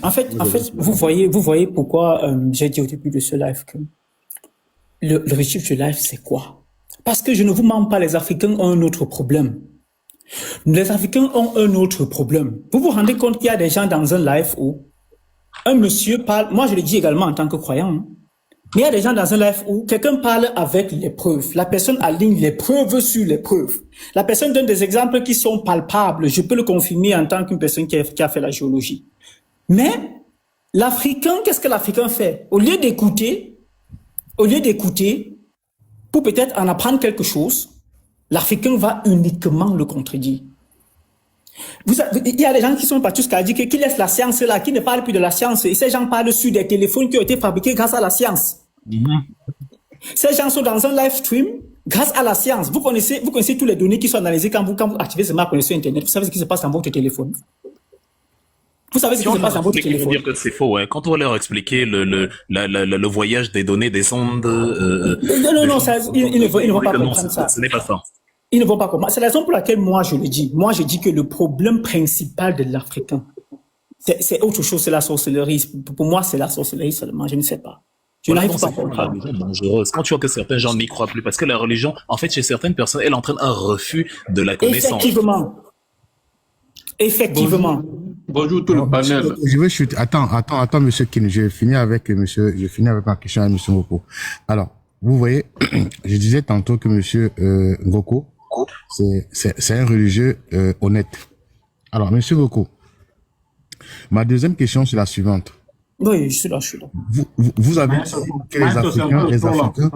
En fait, vous voyez pourquoi j'ai dit au début de ce live que le régime du live, c'est quoi? Parce que je ne vous mens pas, les Africains ont un autre problème. Les Africains ont un autre problème. Vous vous rendez compte qu'il y a des gens dans un live où un monsieur parle, moi je le dis également en tant que croyant, hein. Mais il y a des gens dans un live où quelqu'un parle avec les preuves. La personne aligne les preuves sur les preuves. La personne donne des exemples qui sont palpables. Je peux le confirmer en tant qu'une personne qui a fait la géologie. Mais l'Africain, qu'est-ce que l'Africain fait? Au lieu d'écouter, pour peut-être en apprendre quelque chose, l'Africain va uniquement le contredire. Il y a des gens qui sont partis jusqu'à dire qui laissent la science là, qui ne parlent plus de la science. Et ces gens parlent sur des téléphones qui ont été fabriqués grâce à la science. Ces gens sont dans un live stream grâce à la science. Vous connaissez tous les données qui sont analysées quand vous activez ce map sur Internet. Vous savez ce qui se passe dans votre téléphone. Vous savez ce qui se passe dans votre téléphone. Dire que c'est faux, hein. Quand on va leur expliquer le voyage des données des ondes, non, ils ne vont pas comprendre ça. Ce n'est pas ça. Ils ne vont pas comprendre. C'est la raison pour laquelle moi je le dis. Moi je dis que le problème principal de l'Africain, c'est autre chose, c'est la sorcellerie. Pour moi, c'est la sorcellerie seulement. Je ne sais pas. Je n'arrive pas à comprendre. Quand tu vois que certains gens n'y croient plus, parce que la religion, en fait, chez certaines personnes, elle entraîne un refus de la connaissance. Effectivement. Bonjour tout le panel. Je veux chuter. Attends, monsieur Kin. Je finis avec ma question à monsieur Ngoko. Alors, vous voyez, je disais tantôt que monsieur Ngoko, c'est un religieux honnête. Alors, monsieur Ngoko, ma deuxième question, c'est la suivante. Oui, je suis là. Vous avez dit que les Africains...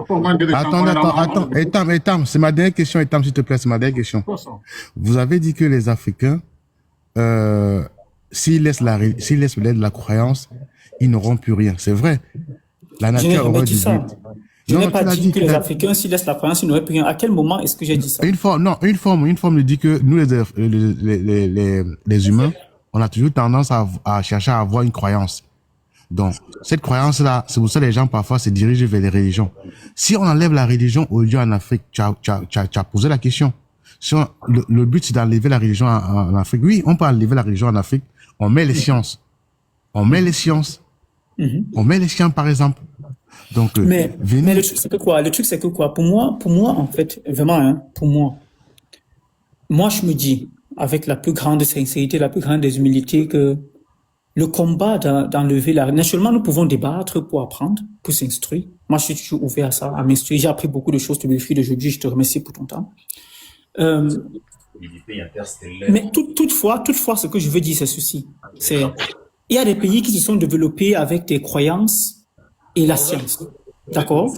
Attends, Etam, c'est ma dernière question, Etam, s'il te plaît, c'est ma dernière question. Vous avez dit que les Africains, s'ils laissent la croyance, ils n'auront plus rien. C'est vrai. La nature aurait du but. Je n'ai pas dit que les Africains, s'ils laissent la croyance, ils n'auraient plus rien. À quel moment est-ce que j'ai dit ça? Une forme me dit que nous, les humains, on a toujours tendance à chercher à avoir une croyance. Donc, cette croyance-là, c'est pour ça que les gens parfois se dirigent vers les religions. Si on enlève la religion aujourd'hui en Afrique, tu as posé la question. Si le but, c'est d'enlever la religion en Afrique. Oui, on peut enlever la religion en Afrique. On met les sciences. On met les sciences, par exemple. Donc, mais le truc, c'est que quoi? Le truc, c'est que quoi? Pour moi, en fait, vraiment, hein, moi, je me dis, avec la plus grande sincérité, la plus grande des humilités, que le combat d'enlever naturellement, nous pouvons débattre pour apprendre, pour s'instruire. Moi, je suis toujours ouvert à ça, à m'instruire. J'ai appris beaucoup de choses depuis le fil d'aujourd'hui. Je te remercie pour ton temps. Mais toutefois, ce que je veux dire, c'est ceci. Il y a des pays qui se sont développés avec des croyances et la science. D'accord?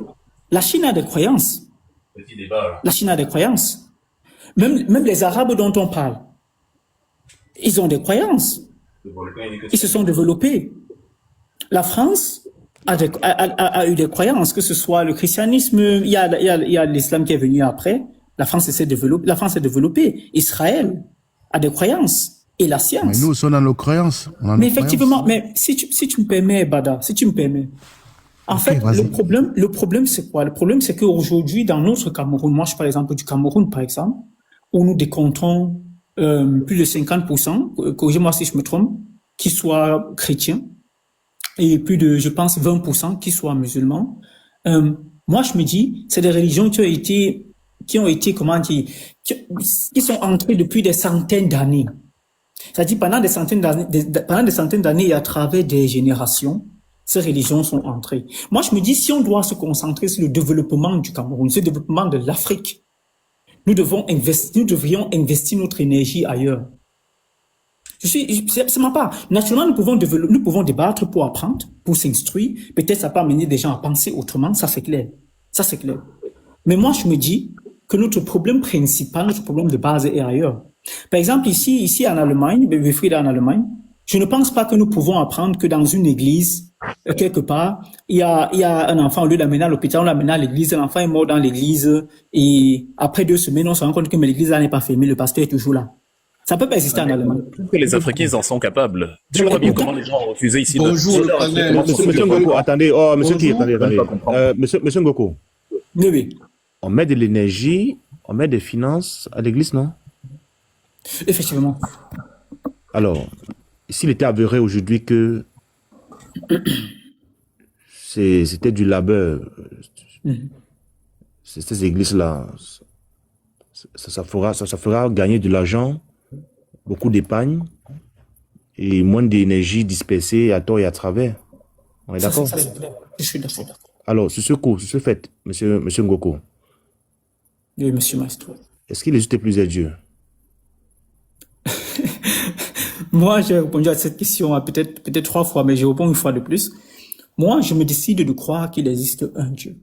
La Chine a des croyances. Petit débat, là. La Chine a des croyances. Même les Arabes dont on parle, ils ont des croyances. Ils se sont développés. La France a eu des croyances, que ce soit le christianisme, il y a l'islam qui est venu après. La France s'est développée. Israël a des croyances et la science. Mais nous sommes dans nos croyances. Mais effectivement, mais si tu me permets, Bada, si tu me permets. En fait, le problème, c'est quoi? Le problème, c'est qu'aujourd'hui, dans notre Cameroun, moi, je parle par exemple du Cameroun, par exemple, où nous décomptons plus de 50%, corrigez-moi si je me trompe, qui soient chrétiens, et plus de, je pense, 20% qui soient musulmans. Moi, je me dis, c'est des religions qui ont été, comment dire, qui sont entrées depuis des centaines d'années. C'est-à-dire, pendant des centaines d'années et à travers des générations, ces religions sont entrées. Moi, je me dis, si on doit se concentrer sur le développement du Cameroun, sur le développement de l'Afrique, nous devrions investir notre énergie ailleurs. C'est ma part. Naturellement, nous pouvons débattre pour apprendre, pour s'instruire. Peut-être ça peut amener des gens à penser autrement. Ça, c'est clair. Mais moi, je me dis que notre problème principal, notre problème de base est ailleurs. Par exemple, ici en Allemagne, en Allemagne, je ne pense pas que nous pouvons apprendre que dans une église, quelque part, il y a un enfant, au lieu d'amener à l'hôpital, on l'amène à l'église, l'enfant est mort dans l'église, et après 2 semaines, on se rend compte que l'église n'est pas fermée, le pasteur est toujours là. Ça peut pas exister en Allemagne. Que les Africains, ils en sont capables. Tu vois bien comment les gens ont refusé ici. Bonjour, le panel. Monsieur Ngoko, attendez. Monsieur Ngoko. Oui. On met de l'énergie, on met des finances à l'église, non? Effectivement. Alors, s'il était avéré aujourd'hui que c'était du labeur, ces églises-là, ça fera gagner de l'argent, beaucoup d'épargne et moins d'énergie dispersée à tort et à travers. On est d'accord? Je suis d'accord. Alors, sur ce fait, monsieur Ngoko, Oui, monsieur Maestro. est-ce qu'il existe plusieurs dieux? Moi, j'ai répondu à cette question peut-être 3 fois, mais je réponds une fois de plus. Moi, je me décide de croire qu'il existe un Dieu.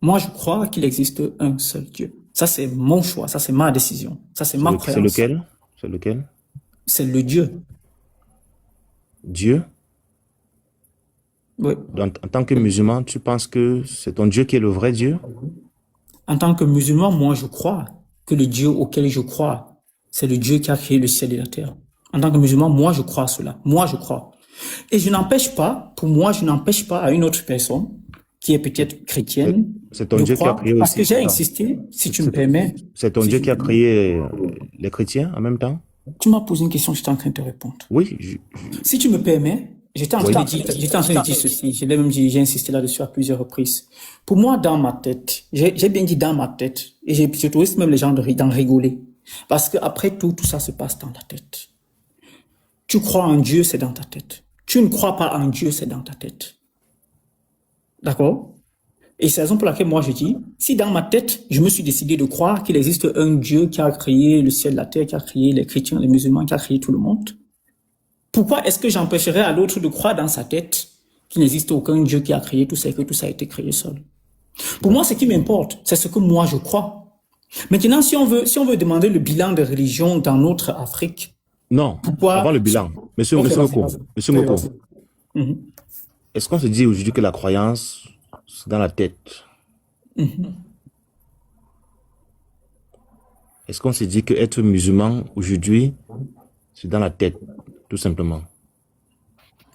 Moi, je crois qu'il existe un seul Dieu. Ça, c'est mon choix. Ça, c'est ma décision. Ça, c'est ma croyance. C'est lequel? C'est le Dieu. Dieu? Oui. En tant que musulman, tu penses que c'est ton Dieu qui est le vrai Dieu? En tant que musulman, moi, je crois que le Dieu auquel je crois, c'est le Dieu qui a créé le ciel et la terre. En tant que musulman, moi, je crois à cela. Moi, je crois. Et je n'empêche pas, pour moi, je n'empêche pas à une autre personne qui est peut-être chrétienne. C'est ton Dieu qui a créé aussi. Parce que j'ai insisté, si tu me permets. C'est ton Dieu qui a créé les chrétiens en même temps? Tu m'as posé une question, j'étais en train de te répondre. Oui. Si tu me permets, j'étais en train de dire ceci. Je l'ai même dit, j'ai insisté là-dessus à plusieurs reprises. Pour moi, dans ma tête, j'ai bien dit dans ma tête, et je trouvais même les gens d'en rigoler. Parce que après tout ça se passe dans ta tête. Tu crois en Dieu, c'est dans ta tête. Tu ne crois pas en Dieu, c'est dans ta tête. D'accord? Et c'est la raison pour laquelle moi je dis, si dans ma tête, je me suis décidé de croire qu'il existe un Dieu qui a créé le ciel, la terre, qui a créé les chrétiens, les musulmans, qui a créé tout le monde, pourquoi est-ce que j'empêcherais à l'autre de croire dans sa tête qu'il n'existe aucun Dieu qui a créé tout ça et que tout ça a été créé seul? Pour moi, ce qui m'importe, c'est ce que moi je crois. Maintenant, si on veut demander le bilan des religions dans notre Afrique. Non, pourquoi? Avant le bilan. Monsieur Ngoko, est-ce qu'on se dit aujourd'hui que la croyance, c'est dans la tête? Est-ce qu'on se dit que être musulman aujourd'hui, c'est dans la tête, tout simplement?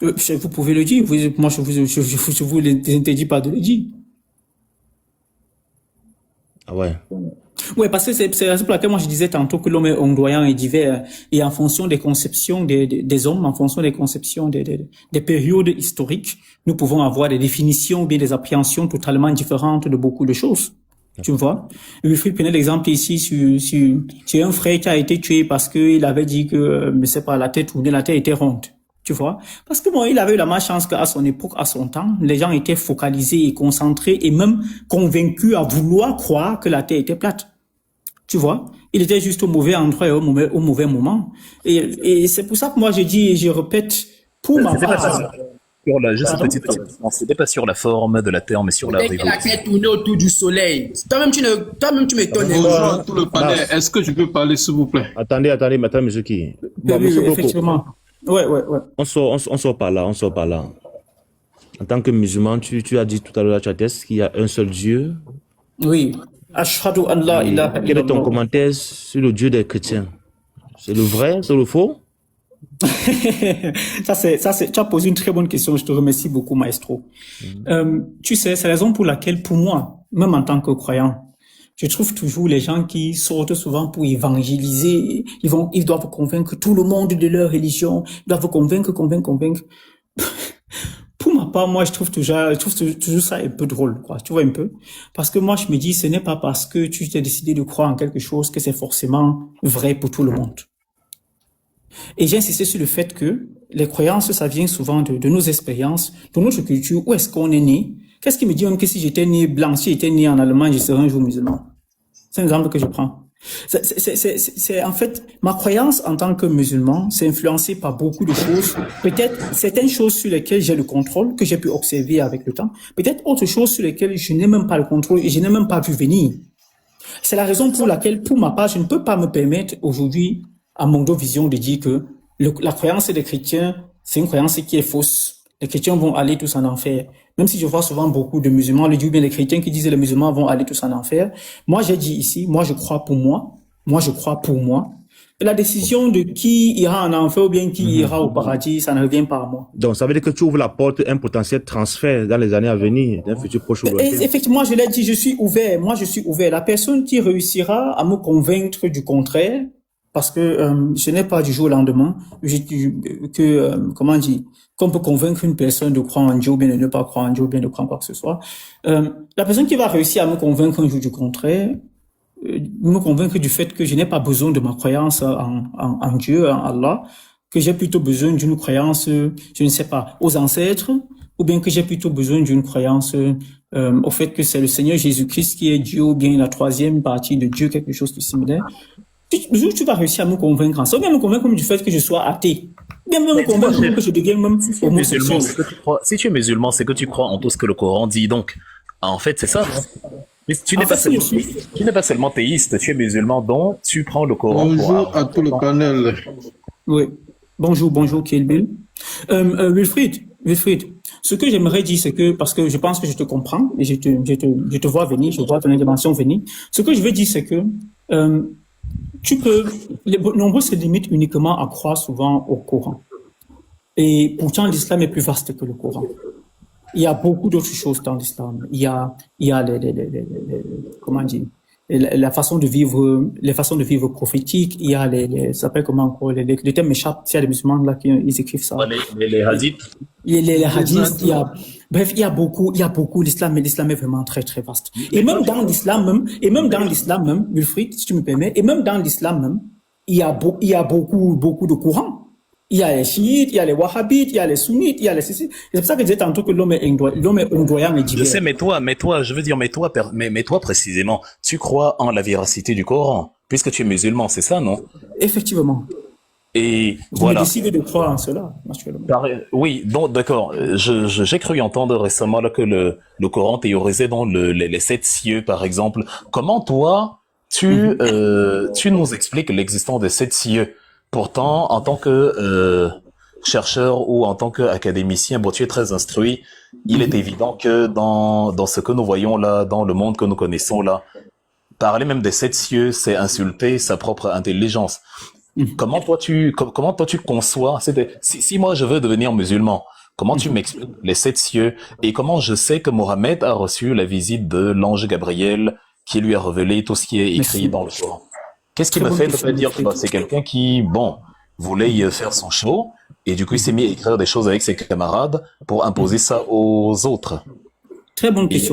Vous pouvez le dire. Moi, je vous interdis pas de le dire. Ah ouais. Oui, parce que c'est la raison pour laquelle moi je disais tantôt que l'homme est ondoyant et divers, et en fonction des conceptions des hommes, en fonction des conceptions des périodes historiques, nous pouvons avoir des définitions ou bien des appréhensions totalement différentes de beaucoup de choses. Tu vois? Wilfried prenait l'exemple ici sur un frère qui a été tué parce qu'il avait dit que, mais c'est pas la tête ou bien la tête était ronde. Tu vois? Parce que bon, il avait eu la malchance qu'à son époque, à son temps, les gens étaient focalisés et concentrés et même convaincus à vouloir croire que la terre était plate. Tu vois? Il était juste au mauvais endroit et au mauvais moment. Et c'est pour ça que moi je dis et je répète, pour ma part. Juste une petite question. C'était pas sur la forme de la terre, mais sur la révolution. La terre tournait autour du soleil. Toi-même, tu m'étonnes. Bonjour tout le panel. Est-ce que je peux parler, s'il vous plaît? Attendez, madame, monsieur qui? Bon, oui, effectivement. Ouais. On sort par là. En tant que musulman, tu as dit tout à l'heure, tu attestes qu'il y a un seul Dieu. Oui. Ashhadu an la ilaha illallah. Quel est ton commentaire sur le Dieu des chrétiens? C'est le vrai, c'est le faux? Tu as posé une très bonne question. Je te remercie beaucoup, maestro. Tu sais, c'est la raison pour laquelle, pour moi, même en tant que croyant, je trouve toujours les gens qui sortent souvent pour évangéliser. Ils doivent convaincre tout le monde de leur religion. Ils doivent convaincre. Pour ma part, moi, je trouve toujours ça un peu drôle, quoi. Tu vois un peu? Parce que moi, je me dis, ce n'est pas parce que tu t'es décidé de croire en quelque chose que c'est forcément vrai pour tout le monde. Et j'ai insisté sur le fait que les croyances, ça vient souvent de nos expériences, de notre culture. Où est-ce qu'on est né? Qu'est-ce qui me dit même que si j'étais né blanc, si j'étais né en Allemagne, je serais un jour musulman? C'est un exemple que je prends. C'est en fait, ma croyance en tant que musulman, c'est influencé par beaucoup de choses. Peut-être certaines choses sur lesquelles j'ai le contrôle, que j'ai pu observer avec le temps. Peut-être autres choses sur lesquelles je n'ai même pas le contrôle et je n'ai même pas vu venir. C'est la raison pour laquelle, pour ma part, je ne peux pas me permettre aujourd'hui, à Mondo Vision, de dire que la croyance des chrétiens, c'est une croyance qui est fausse. Les chrétiens vont aller tous en enfer. Même si je vois souvent beaucoup de musulmans, le Dieu bien les chrétiens qui disent que les musulmans vont aller tous en enfer. Moi, j'ai dit ici, moi, je crois pour moi. Moi, je crois pour moi. Et la décision de qui ira en enfer ou bien qui ira au paradis, ça ne revient pas à moi. Donc, ça veut dire que tu ouvres la porte à un potentiel transfert dans les années à venir, d'un futur proche ou lointain. Effectivement, je l'ai dit, je suis ouvert. Moi, je suis ouvert. La personne qui réussira à me convaincre du contraire, parce que ce n'est pas du jour au lendemain qu'on peut convaincre une personne de croire en Dieu ou bien de ne pas croire en Dieu ou bien de croire en quoi que ce soit. La personne qui va réussir à me convaincre un jour du contraire, me convaincre du fait que je n'ai pas besoin de ma croyance en Dieu, en Allah, que j'ai plutôt besoin d'une croyance, je ne sais pas, aux ancêtres, ou bien que j'ai plutôt besoin d'une croyance au fait que c'est le Seigneur Jésus-Christ qui est Dieu, ou bien la troisième partie de Dieu, quelque chose de similaire. Tu vas réussir à me convaincre en ça, ou bien me convaincre du fait que je sois athée. Bien me convaincre que je devienne même homosexuel. Si tu es musulman, c'est que tu crois en tout ce que le Coran dit. Donc, en fait, c'est ça. Mais tu n'es pas seulement théiste, tu es musulman, donc tu prends le Coran. Bonjour à tout le panel. Oui. Bonjour, Kill Bill. Wilfried, ce que j'aimerais dire, c'est que, parce que je pense que je te comprends, et je te vois venir, je vois ton intervention venir. Ce que je veux dire, c'est que, nombreux se limitent uniquement à croire souvent au Coran. Et pourtant, l'islam est plus vaste que le Coran. Il y a beaucoup d'autres choses dans l'islam. Il y a comment dire, la façon de vivre, les façons de vivre prophétiques. Il y a ça s'appelle comment encore, les thèmes m'échappent. Il y a des musulmans là qui ils écrivent ça. Les hadiths. Les hadiths. Bref, il y a beaucoup. L'islam est vraiment très très vaste. Et même dans l'islam même, Wilfried, si tu me permets, et même dans l'islam même, il y a beaucoup de courants. Il y a les chiites, il y a les wahhabites, il y a les sunnites, il y a les... C'est pour ça que je disais tantôt que l'homme est ondoyant et divers. Je sais, mais toi précisément, tu crois en la véracité du Coran, puisque tu es musulman, c'est ça, non? Effectivement. Et je voilà. J'ai décidé de croire en cela, naturellement. Oui, donc d'accord. J'ai cru entendre récemment là, que le Coran théorisait dans les 7 cieux, par exemple. Comment toi, tu nous expliques l'existence des 7 cieux? Pourtant, en tant que chercheur ou en tant qu'académicien, bon, tu es très instruit. Il est évident que dans ce que nous voyons là, dans le monde que nous connaissons là, parler même des 7 cieux, c'est insulter sa propre intelligence. Comment toi tu conçois, si moi je veux devenir musulman, comment tu m'expliques les 7 cieux et comment je sais que Mohammed a reçu la visite de l'ange Gabriel qui lui a révélé tout ce qui est écrit dans le Coran? Qu'est-ce qui me fait de dire que c'est quelqu'un qui, voulait faire son show et du coup il s'est mis à écrire des choses avec ses camarades pour imposer ça aux autres? Très bonne question.